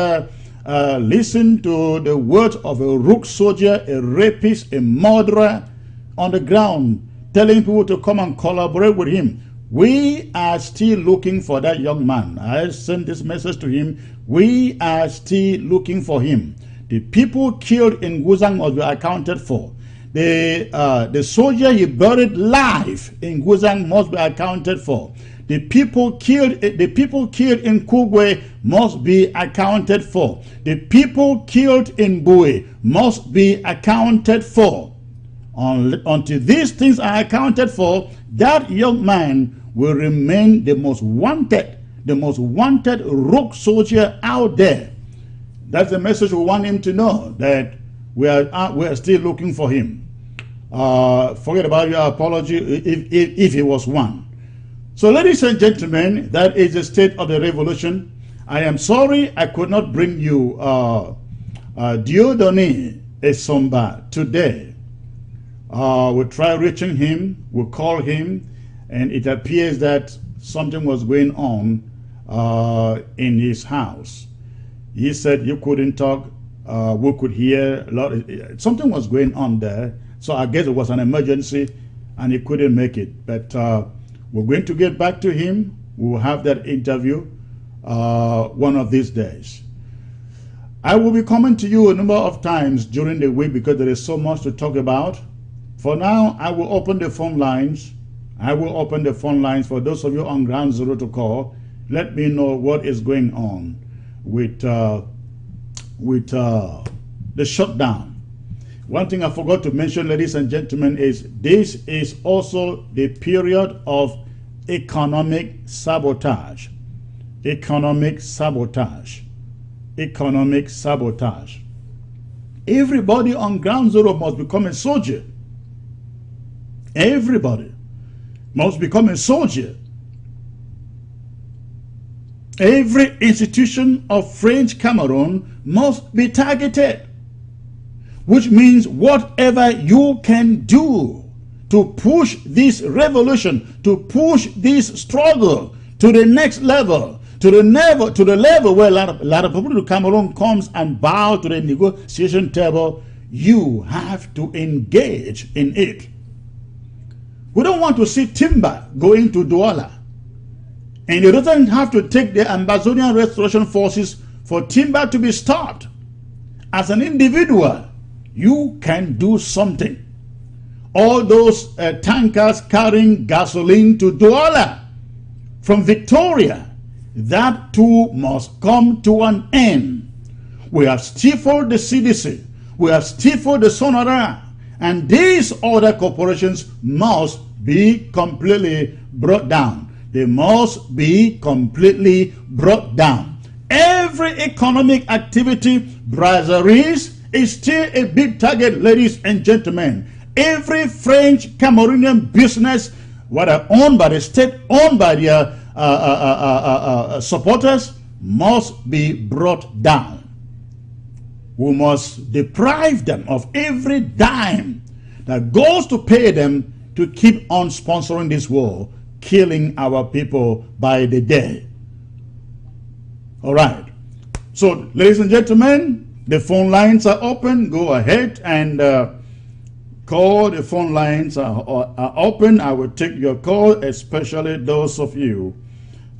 Speaker 1: listen to the words of a rook soldier, a rapist, a murderer on the ground, telling people to come and collaborate with him. We are still looking for that young man. I sent this message to him. We are still looking for him. The people killed in Guzang must be accounted for. The soldier he buried live in Guzang must be accounted for. The people killed in Kugwe must be accounted for. The people killed in Bui must be accounted for. Until these things are accounted for, that young man will remain the most wanted rogue soldier out there. That's the message we want him to know, that we are still looking for him. Forget about your apology if he was one. So, ladies and gentlemen, that is the state of the revolution. I am sorry I could not bring you Dieudonné Esomba today. We'll try reaching him, we'll call him, and it appears that something was going on in his house. He said you couldn't talk, we could hear, something was going on there. So I guess it was an emergency and he couldn't make it. But we're going to get back to him. We'll have that interview one of these days. I will be coming to you a number of times during the week because there is so much to talk about. For now, I will open the phone lines. For those of you on ground zero to call. Let me know what is going on. with the shutdown. One thing I forgot to mention, ladies and gentlemen, is this is also the period of economic sabotage. Economic sabotage. Economic sabotage. Everybody on ground zero must become a soldier. Everybody must become a soldier. Every institution of French Cameroon must be targeted, which means whatever you can do to push this revolution, to push this struggle to the next level, to the level where a lot of people to Cameroon comes and bow to the negotiation table, you have to engage in it. We don't want to see timber going to Douala. And it doesn't have to take the Amazonian Restoration Forces for timber to be stopped. As an individual, you can do something. All those tankers carrying gasoline to Douala from Victoria, that too must come to an end. We have stifled the CDC. We have stifled the Sonora. And these other corporations must be completely brought down. They must be completely brought down. Every economic activity, brasseries, is still a big target, ladies and gentlemen. Every French Cameroonian business, whether owned by the state, owned by their supporters, must be brought down. We must deprive them of every dime that goes to pay them to keep on sponsoring this war, killing our people by the day. All right. So, ladies and gentlemen, the phone lines are open. Go ahead and call. The phone lines are open. I will take your call, especially those of you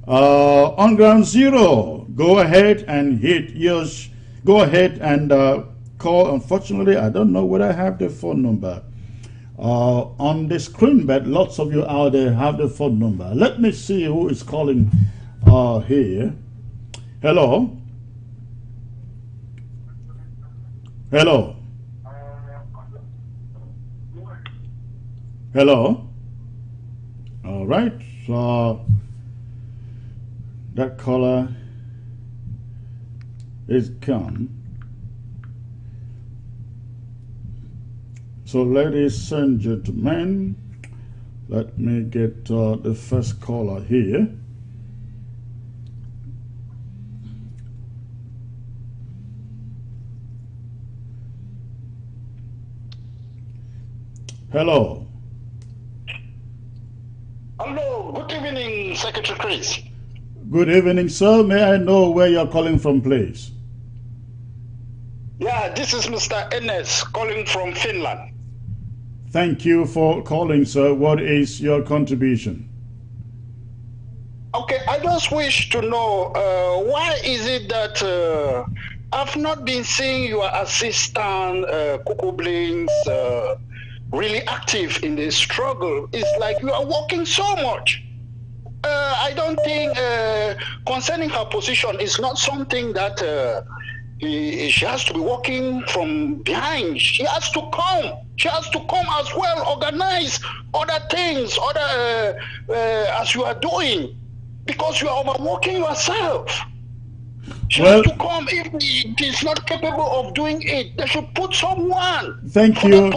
Speaker 1: on ground zero. Go ahead and hit yours. Go ahead and call. Unfortunately, I don't know whether I have the phone number on the screen, but lots of you out there have the phone number. Let me see who is calling here. Hello. Hello. Hello. All right. So that caller is gone. So, ladies and gentlemen, let me get the first caller here. Hello.
Speaker 2: Hello. Good evening, Secretary Chris.
Speaker 1: Good evening, sir. May I know where you're calling from, please?
Speaker 2: Yeah, this is Mr. Enes calling from Finland.
Speaker 1: Thank you for calling, sir. What is your contribution?
Speaker 2: Okay, I just wish to know why is it that I've not been seeing your assistant, Coco Blinks, really active in this struggle. It's like you are working so much. I don't think concerning her position is not something that she has to be working from behind. She has to come. She has to come as well, organize other things, as you are doing, because you are overworking yourself. She has to come. If it is not capable of doing it, they should put someone.
Speaker 1: Thank you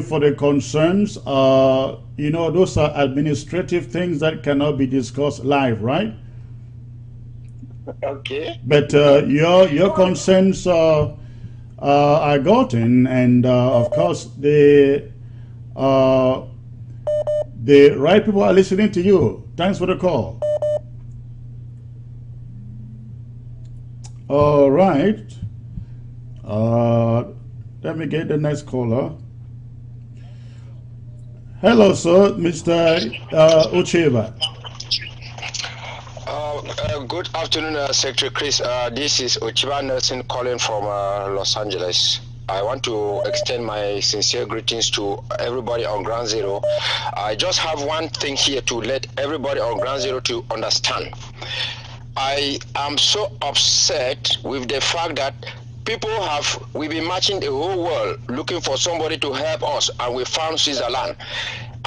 Speaker 1: for the concerns. You know, those are administrative things that cannot be discussed live, right?
Speaker 2: Okay.
Speaker 1: But your concerns are gotten, and of course the right people are listening to you. Thanks for the call. All right. Let me get the next caller. Hello, sir, Mr. Ucheva.
Speaker 3: Good afternoon, Secretary Chris. This is Ucheva Nelson calling from Los Angeles. I want to extend my sincere greetings to everybody on Ground Zero. I just have one thing here to let everybody on Ground Zero to understand. I am so upset with the fact that we've been marching the whole world looking for somebody to help us, and we found Switzerland.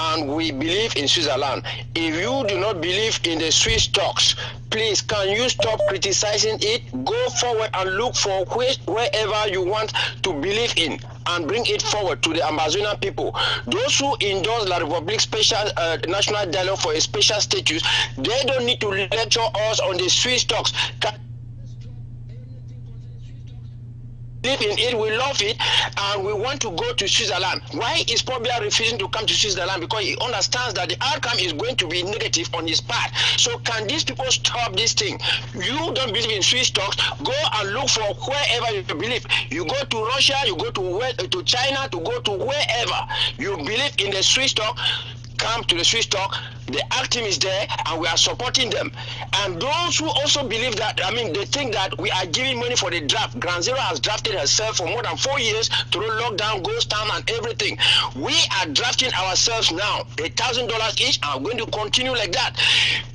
Speaker 3: And we believe in Switzerland. If you do not believe in the Swiss talks, please, can you stop criticizing it? Go forward and look for wherever you want to believe in and bring it forward to the Amazonian people. Those who endorse La Republique Special National Dialogue for a special status, they don't need to lecture us on the Swiss talks. Live in it, we love it, and we want to go to Switzerland. Why is Pobia refusing to come to Switzerland? Because he understands that the outcome is going to be negative on his part. So can these people stop this thing? You don't believe in Swiss talks, go and look for wherever you believe. You go to Russia, you go to China, to go to wherever you believe in the Swiss talk. Come to the Swiss talk. The ACT team is there, and we are supporting them. And those who also believe that, they think that we are giving money for the draft. Ground Zero has drafted herself for more than 4 years through lockdown, ghost town, and everything. We are drafting ourselves now, $1,000 each, and we're going to continue like that.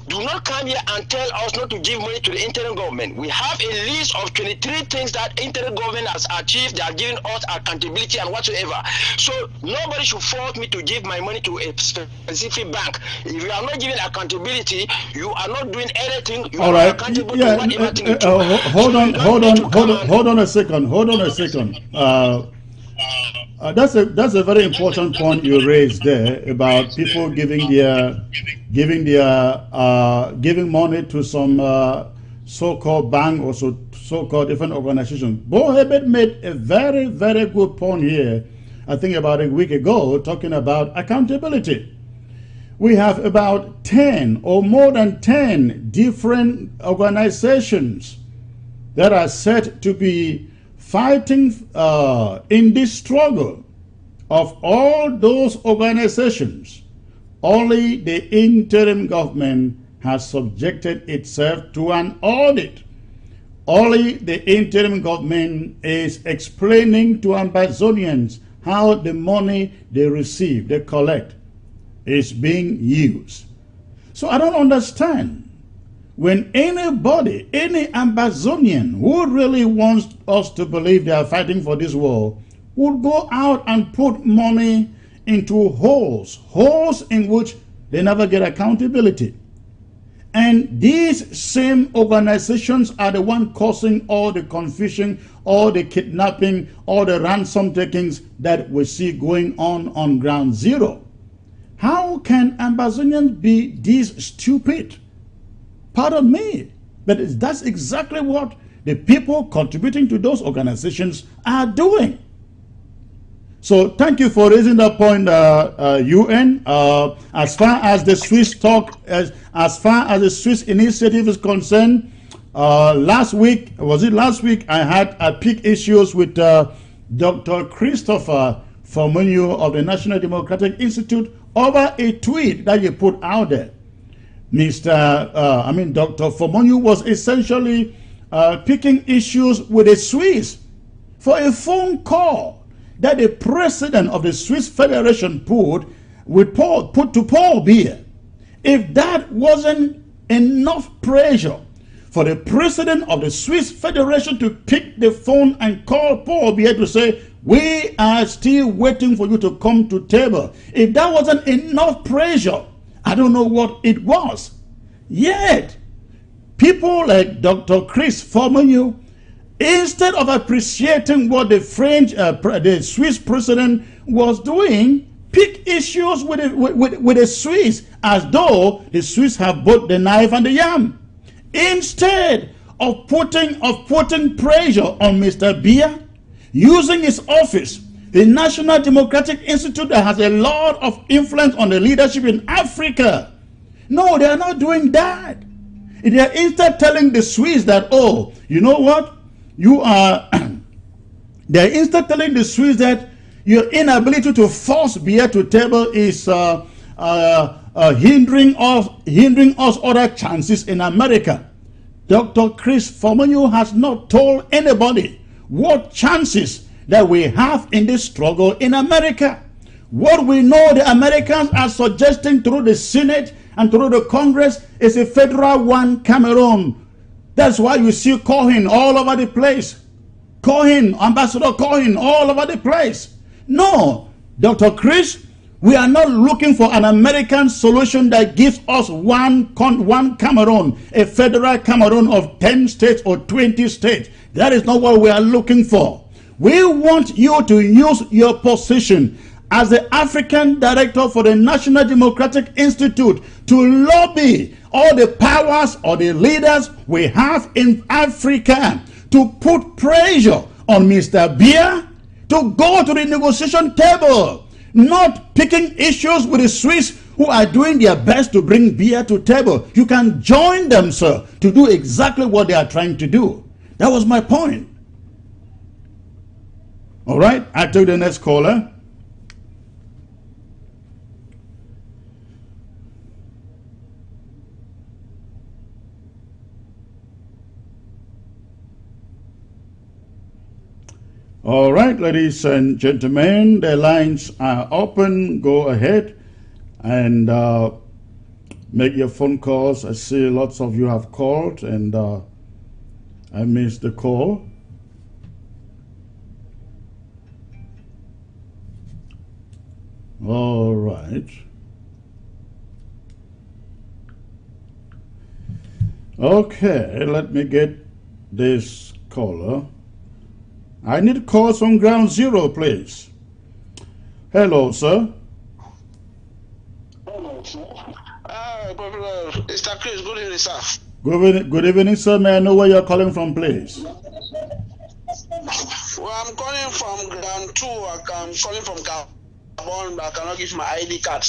Speaker 3: Do not come here and tell us not to give money to the interim government. We have a list of 23 things that interim government has achieved. They are giving us accountability and whatsoever. So nobody should force me to give my money to a specific bank. If you are not giving accountability, you are not doing anything. You
Speaker 1: All
Speaker 3: are
Speaker 1: right.
Speaker 3: accountable
Speaker 1: Yeah.
Speaker 3: to whatever thing you do.
Speaker 1: Hold on a second. That's a very important point you raised there about people giving money to some so-called bank or so-called different organizations. Bo Herbert made a very, very good point here, I think about a week ago, talking about accountability. We have about 10 or more than 10 different organizations that are said to be fighting in this struggle. Of all those organizations, only the interim government has subjected itself to an audit. Only the interim government is explaining to Ambazonians how the money they receive, they collect, is being used. So I don't understand when anybody, any Ambazonian who really wants us to believe they are fighting for this war, would go out and put money into holes in which they never get accountability. And these same organizations are the one causing all the confusion, all the kidnapping, all the ransom takings that we see going on Ground Zero. How can Ambazonians be this stupid? Pardon me, but that's exactly what the people contributing to those organizations are doing. So thank you for raising that point, UN. As far as the Swiss talk, as far as the Swiss initiative is concerned, last week, I picked issues with Dr. Christopher Formunyu of the National Democratic Institute over a tweet that you put out there. Dr. Formunyu was essentially picking issues with the Swiss for a phone call that the president of the Swiss Federation put to Paul Biya. If that wasn't enough pressure for the president of the Swiss Federation to pick the phone and call Paul Biya to say, we are still waiting for you to come to table. If that wasn't enough pressure, I don't know what it was. Yet, people like Dr. Chris Formunyu, instead of appreciating what the Swiss president was doing, pick issues with the Swiss as though the Swiss have both the knife and the yam. Instead of putting pressure on Mr. Biya, using his office, the National Democratic Institute that has a lot of influence on the leadership in Africa. No, they are not doing that. They are instead telling the Swiss that, oh, you know what? They're instead telling the Swiss that your inability to force Biya to table is hindering us other chances in America. Dr. Chris Formunyu has not told anybody what chances that we have in this struggle in America. What we know the Americans are suggesting through the Senate and through the Congress is a federal one Cameroon That's why you see Cohen all over the place. Cohen, Ambassador Cohen, all over the place. No, Dr. Chris, we are not looking for an American solution that gives us one Cameroon, a federal Cameroon of 10 states or 20 states. That is not what we are looking for. We want you to use your position as the African director for the National Democratic Institute to lobby all the powers or the leaders we have in Africa to put pressure on Mr. Biya to go to the negotiation table, not picking issues with the Swiss who are doing their best to bring Biya to table. You can join them, sir, to do exactly what they are trying to do. That was my point. All right, I take the next caller. All right, ladies and gentlemen, the lines are open. Go ahead and make your phone calls. I see lots of you have called, and I missed the call. All right. Okay, let me get this caller. I need calls from ground zero, please. Hello, sir.
Speaker 3: Mr. Chris, good evening, sir.
Speaker 1: Good evening, sir. May I know where you're calling from, please?
Speaker 3: Well, I'm calling from ground 2. I'm calling from Gabon, but I cannot give my ID card.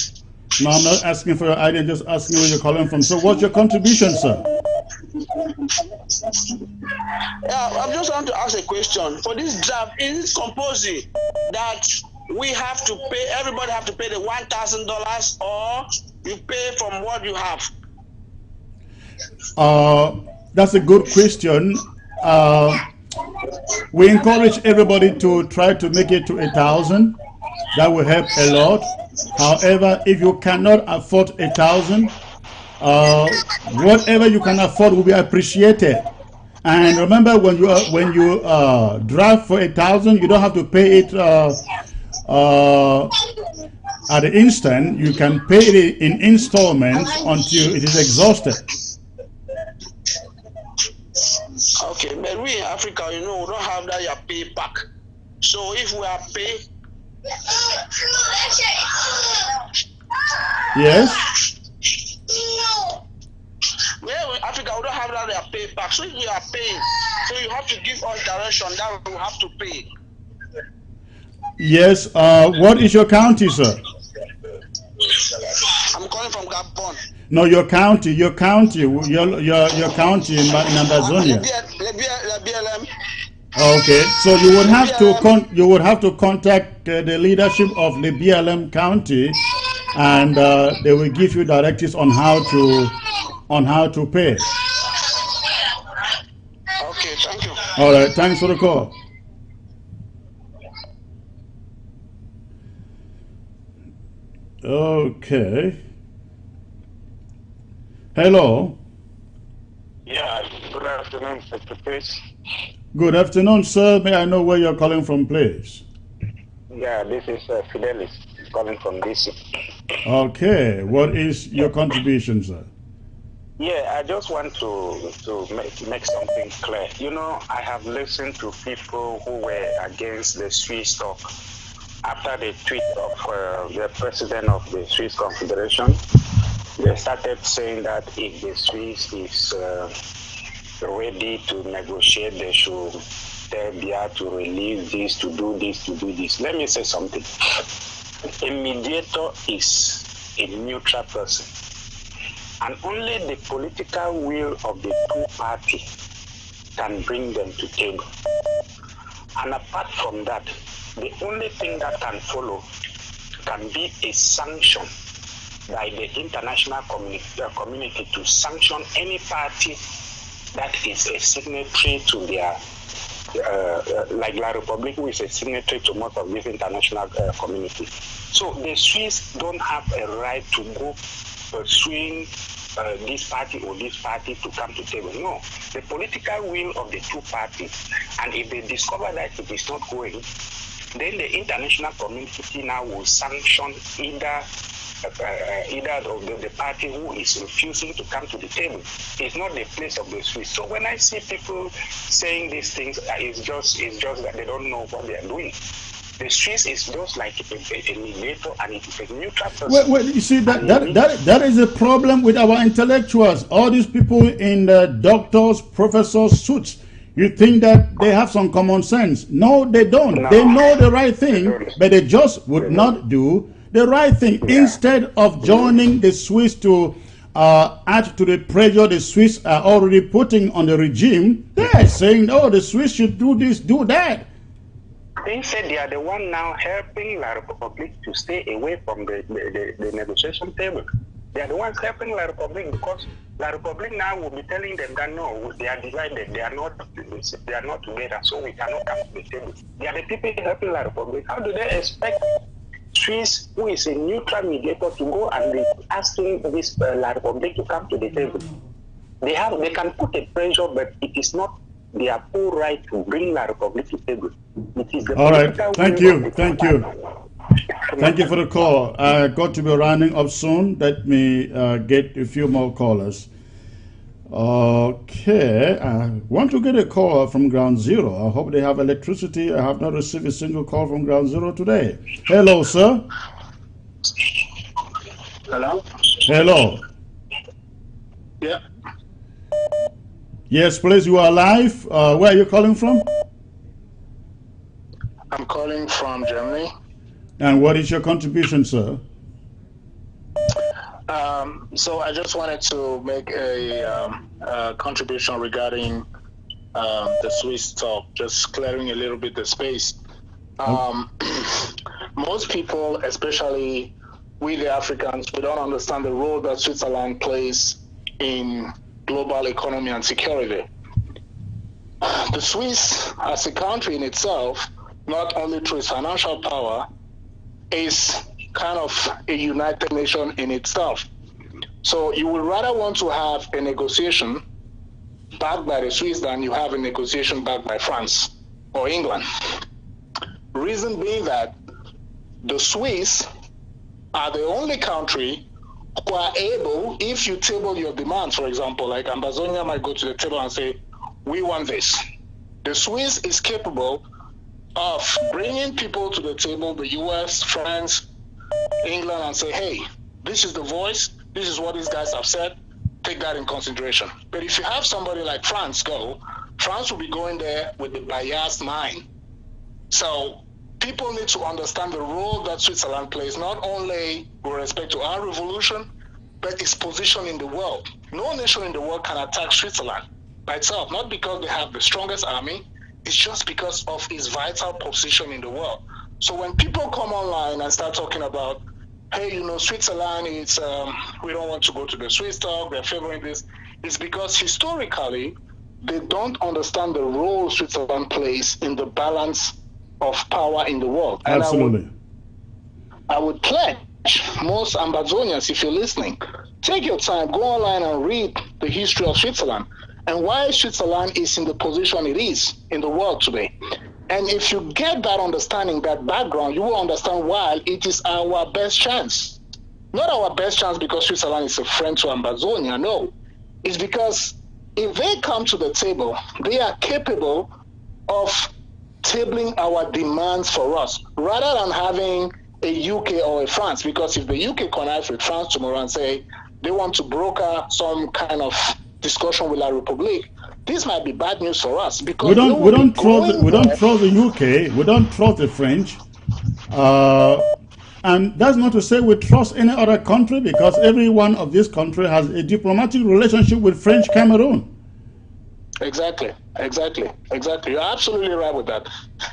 Speaker 1: No, I'm not asking for your ID, I'm just asking where you're calling from. So what's your contribution, sir?
Speaker 3: Yeah, I just want to ask a question. For this draft, is it compulsory that we have to pay, everybody have to pay the $1,000, or you pay from what you have?
Speaker 1: That's a good question. We encourage everybody to try to make it to 1,000. That will help a lot. However, if you cannot afford 1,000, whatever you can afford will be appreciated. And remember, when you draft for 1,000, you don't have to pay it at the instant. You can pay it in installments until it is exhausted.
Speaker 3: Okay, but we in Africa, we don't have that your pay back. So if we are paid,
Speaker 1: yes.
Speaker 3: Well, in Africa, we don't have that their pay back. So if we are paying, so you have to give us direction that we have to pay.
Speaker 1: Yes. What is your county, sir?
Speaker 3: I'm calling from Gabon.
Speaker 1: No, your county, your county in Amazonia. Okay, so you would have to contact the leadership of the BLM county, and they will give you directives on how to pay.
Speaker 3: Okay, thank you.
Speaker 1: All right, thanks for the call. Okay. Hello.
Speaker 4: Yeah, good afternoon, Mr. Chris.
Speaker 1: Good afternoon, sir. May I know where you're calling from, please?
Speaker 4: Yeah, this is Fidelis calling from DC.
Speaker 1: Okay, what is your contribution, sir?
Speaker 4: Yeah, I just want to make something clear. I have listened to people who were against the Swiss talk after the tweet of the president of the Swiss Confederation. They started saying that if the Swiss is ready to negotiate, they should tell Biya to release this, to do this, to do this. Let me say something. A mediator is a neutral person, and only the political will of the two parties can bring them to table. And apart from that, the only thing that can follow can be a sanction by the international community to sanction any party that is a signatory to their, like La Republic, who is a signatory to most of this international community. So the Swiss don't have a right to go pursuing this party or this party to come to table. No, the political will of the two parties. And if they discover that it is not going, then the international community now will sanction either of the party who is refusing to come to the table. It's not the place of the Swiss. So when I see people saying these things, it's just that they don't know what they are doing. The Swiss is just like a mediator, and it is a neutral person.
Speaker 1: Well, you see, that is a problem with our intellectuals. All these people in the doctors, professors suits. You think that they have some common sense. No, they don't. No. They know the right thing, but they just would not do the right thing. Yeah. Instead of joining the Swiss to add to the pressure the Swiss are already putting on the regime, they're saying, oh, the Swiss should do this, do that.
Speaker 4: They said they are the one now helping La Republique to stay away from the negotiation table. They are the ones helping La Republique, because La Republique now will be telling them that no, they are divided, they are not together, so we cannot come to the table. They are the people helping La Republique. How do they expect Swiss, who is a neutral mediator, to go and be asking this La Republique to come to the table? They can put a pressure, but it is not their full right to bring La Republique to the table. It is the
Speaker 1: all right, thank you. Thank you for the call. I got to be rounding up soon. Let me get a few more callers. Okay, I want to get a call from Ground Zero. I hope they have electricity. I have not received a single call from Ground Zero today. Hello, sir.
Speaker 5: Hello?
Speaker 1: Hello.
Speaker 5: Yeah.
Speaker 1: Yes, please, you are live. Where are you calling from?
Speaker 5: I'm calling from Germany.
Speaker 1: And what is your contribution, sir?
Speaker 5: So I just wanted to make a contribution regarding the Swiss talk, just clearing a little bit the space. Most people, especially we the Africans, we don't understand the role that Switzerland plays in global economy and security. The Swiss, as a country in itself, not only through its financial power, is kind of a united nation in itself. So you would rather want to have a negotiation backed by the Swiss than you have a negotiation backed by France or England. Reason being that the Swiss are the only country who are able, if you table your demands, for example, like Ambazonia might go to the table and say, we want this. The Swiss is capable of bringing people to the table, the US, France, England, and say, hey, this is the voice, this is what these guys have said, take that in consideration. But if you have somebody like France go, France will be going there with a biased mind. So people need to understand the role that Switzerland plays, not only with respect to our revolution, but its position in the world. No nation in the world can attack Switzerland by itself, not because they have the strongest army, it's just because of its vital position in the world. So when people come online and start talking about, hey, Switzerland, it's we don't want to go to the Swiss talk, they're favoring this, it's because historically, they don't understand the role Switzerland plays in the balance of power in the world. And
Speaker 1: absolutely.
Speaker 5: I would pledge most Ambazonians, if you're listening, take your time, go online and read the history of Switzerland and why Switzerland is in the position it is in the world today. And if you get that understanding, that background, you will understand why it is our best chance. Not our best chance because Switzerland is a friend to Ambazonia, no. It's because if they come to the table, they are capable of tabling our demands for us, rather than having a UK or a France. Because if the UK connives with France tomorrow and say they want to broker some kind of discussion with La Republique, this might be bad news for us. Because we don't trust
Speaker 1: the UK, we don't trust the French, and that's not to say we trust any other country, because every one of these countries has a diplomatic relationship with French Cameroon.
Speaker 5: Exactly. You're absolutely right with that.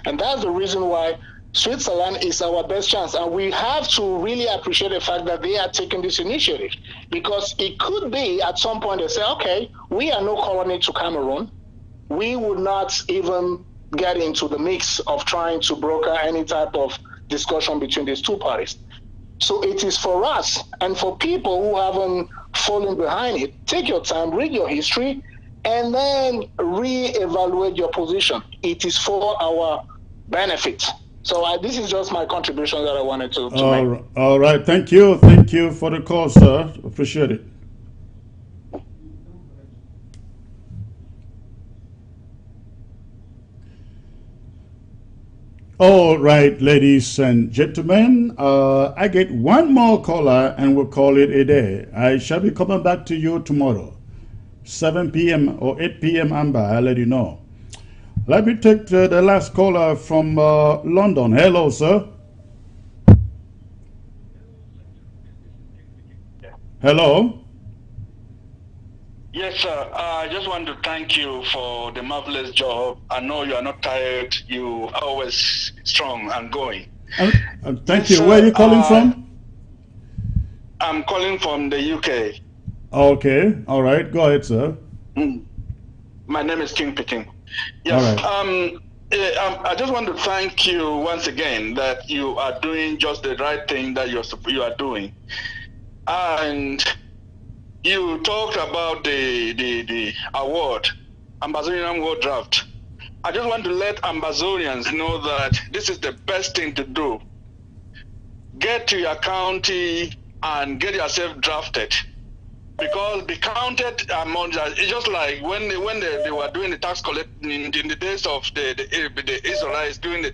Speaker 5: And that's the reason why Switzerland is our best chance. And we have to really appreciate the fact that they are taking this initiative, because it could be at some point they say, okay, we are no colony to Cameroon. We would not even get into the mix of trying to broker any type of discussion between these two parties. So it is for us and for people who haven't falling behind it, take your time, read your history, and then re-evaluate your position. It is for our benefit. So this is just my contribution that I wanted to make.
Speaker 1: All right. Thank you. Thank you for the call, sir. Appreciate it. All right, ladies and gentlemen, I get one more caller and we'll call it a day. I shall be coming back to you tomorrow, 7 p.m. or 8 p.m. Amba. I'll let you know. Let me take the last caller from London. Hello, sir. Hello.
Speaker 6: Yes, sir. I just want to thank you for the marvelous job. I know you are not tired. You are always strong and going.
Speaker 1: Thank you. Where are you calling from?
Speaker 6: I'm calling from the UK.
Speaker 1: Okay. All right. Go ahead, sir.
Speaker 6: My name is King Picking. Yes.
Speaker 1: All right.
Speaker 6: I just want to thank you once again that you are doing just the right thing that you are doing. And you talked about the award, Ambazonian World Draft. I just want to let Ambazonians know that this is the best thing to do. Get to your county and get yourself drafted. Because be counted among, it's just like when they were doing the tax collection in the days of the Israelites doing the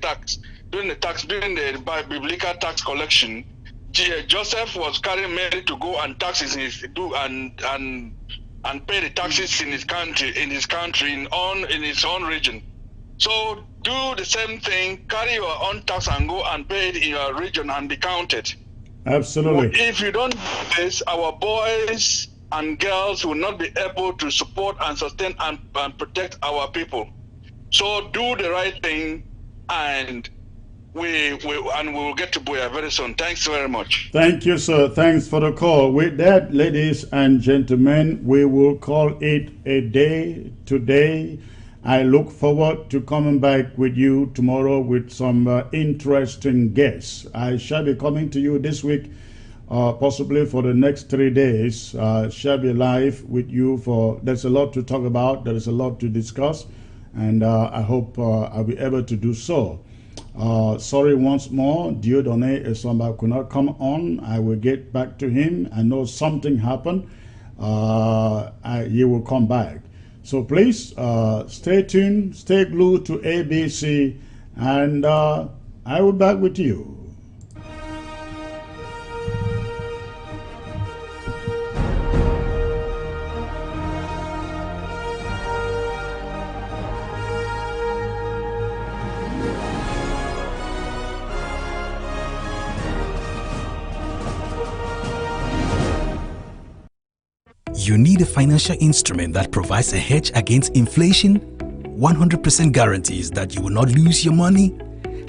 Speaker 6: biblical tax collection. Joseph was carrying Mary to go and taxes and pay the taxes in his country in his own region. So do the same thing, carry your own tax and go and pay it in your region and be counted.
Speaker 1: Absolutely.
Speaker 6: If you don't do this, our boys and girls will not be able to support and sustain and protect our people. So do the right thing, and we will get to Buea very soon. Thanks very much.
Speaker 1: Thank you, sir. Thanks for the call. With that, ladies and gentlemen, we will call it a day today. I look forward to coming back with you tomorrow with some interesting guests. I shall be coming to you this week, possibly for the next 3 days. Shall be live with you there's a lot to talk about. There is a lot to discuss, and I hope I'll be able to do so. Sorry once more, Dieudonné Esomba could not come on. I will get back to him. I know something happened. He will come back. So please stay tuned, stay glued to ABC, and I will be back with you.
Speaker 7: You need a financial instrument that provides a hedge against inflation, 100% guarantees that you will not lose your money,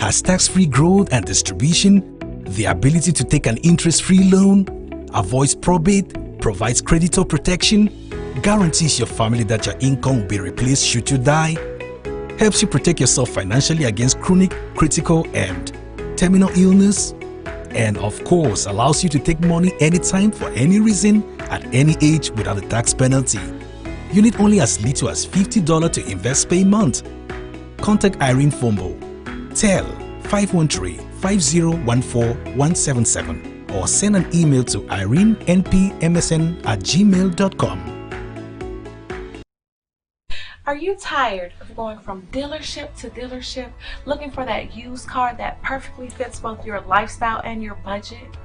Speaker 7: has tax-free growth and distribution, the ability to take an interest-free loan, avoids probate, provides creditor protection, guarantees your family that your income will be replaced should you die, helps you protect yourself financially against chronic, critical, and terminal illness, and of course allows you to take money anytime for any reason at any age without a tax penalty. You need only as little as $50 to invest per month. Contact Irene Fombo, tel 513-5014-177 or send an email to irenenpmsn@gmail.com.
Speaker 8: Are you tired of going from dealership to dealership looking for that used car that perfectly fits both your lifestyle and your budget?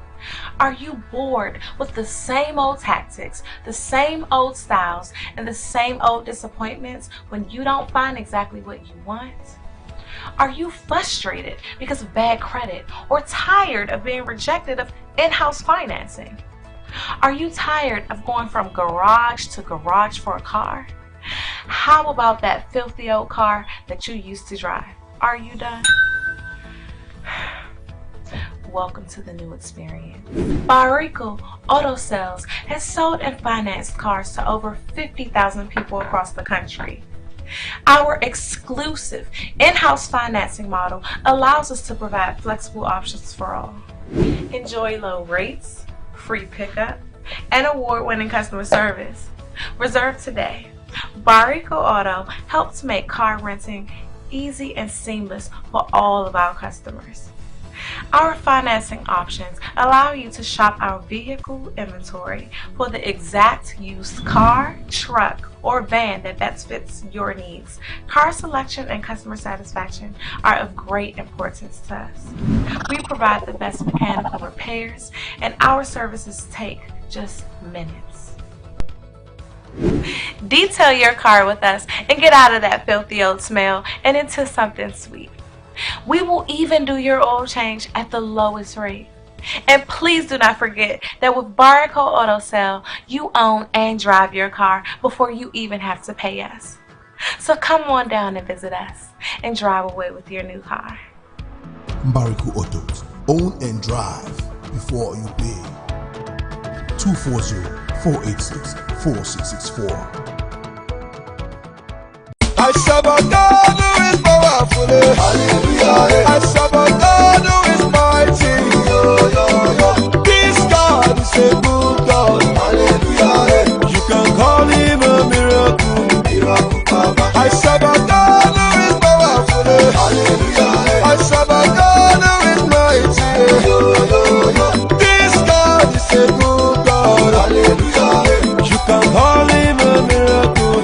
Speaker 8: Are you bored with the same old tactics, the same old styles, and the same old disappointments when you don't find exactly what you want? Are you frustrated because of bad credit or tired of being rejected of in-house financing? Are you tired of going from garage to garage for a car? How about that filthy old car that you used to drive? Are you done? Welcome to the new experience. Barico Auto Sales has sold and financed cars to over 50,000 people across the country. Our exclusive in-house financing model allows us to provide flexible options for all. Enjoy low rates, free pickup, and award-winning customer service. Reserve today. Barrico Auto helps make car renting easy and seamless for all of our customers. Our financing options allow you to shop our vehicle inventory for the exact used car, truck, or van that best fits your needs. Car selection and customer satisfaction are of great importance to us. We provide the best mechanical repairs, and our services take just minutes. Detail your car with us and get out of that filthy old smell and into something sweet. We will even do your oil change at the lowest rate. And please do not forget that with Barrico Auto Sale, you own and drive your car before you even have to pay us. So come on down and visit us and drive away with your new car.
Speaker 9: Barrico Autos, own and drive before you pay. 240-486-4664.
Speaker 10: I serve a God who is powerful. Hallelujah. I serve a God who is mighty. This God is a good God. Hallelujah. You can call him a miracle. I serve a God who is powerful. Hallelujah. I serve a God who is mighty. This God is a good God. Hallelujah. You can call him a miracle.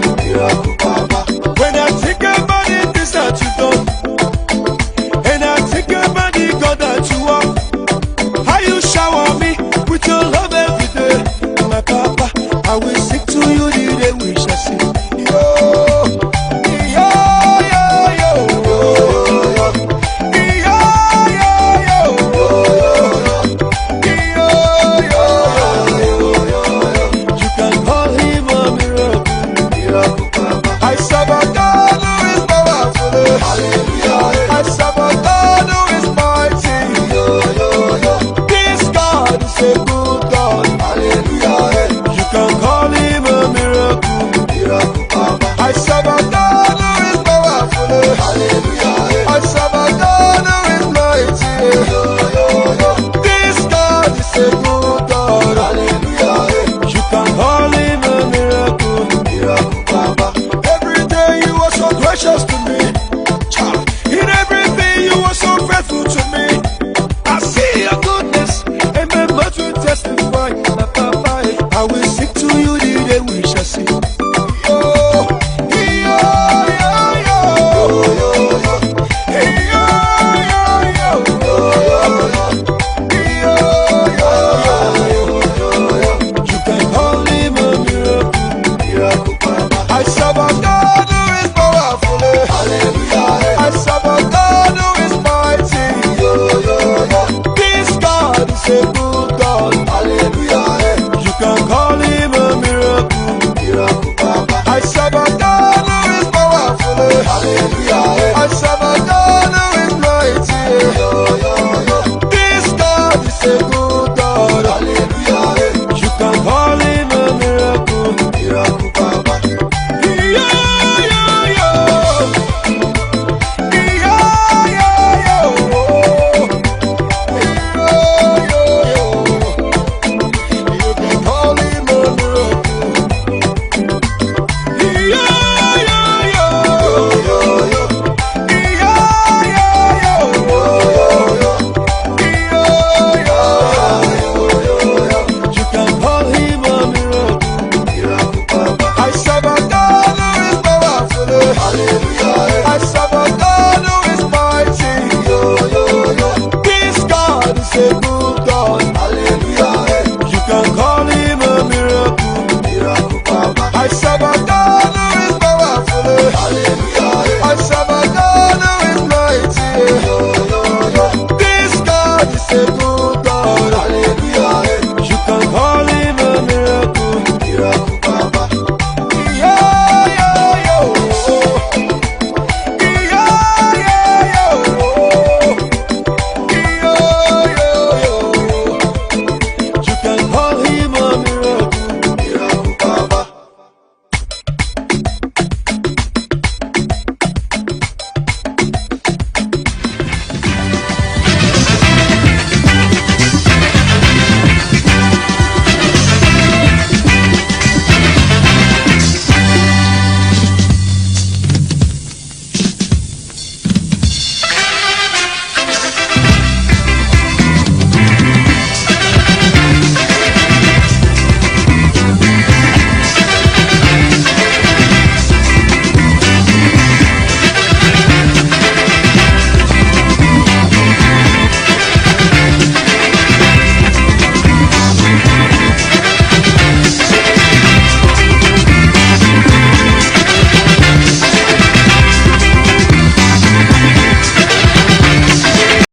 Speaker 10: When I think about the things that you've done, and I think about the God that you are, how you shower me with your love every day. My Papa, I will sing to you the day we shall see. Yo, yo, yo, yo, yo, yo, yo, yo. You can call him a miracle. I serve a God who is powerful. Hallelujah. I serve a God who is mighty. This God is a good God. Hallelujah. You can call him a miracle. I serve a God who is powerful. Hallelujah. I serve a God who is mighty. This God is a good God. Hallelujah. You can call him a miracle. Every day you are so gracious to me. In everything you are so faithful to me. I see your goodness and my mouth will testify. I will sing to you the day we shall see.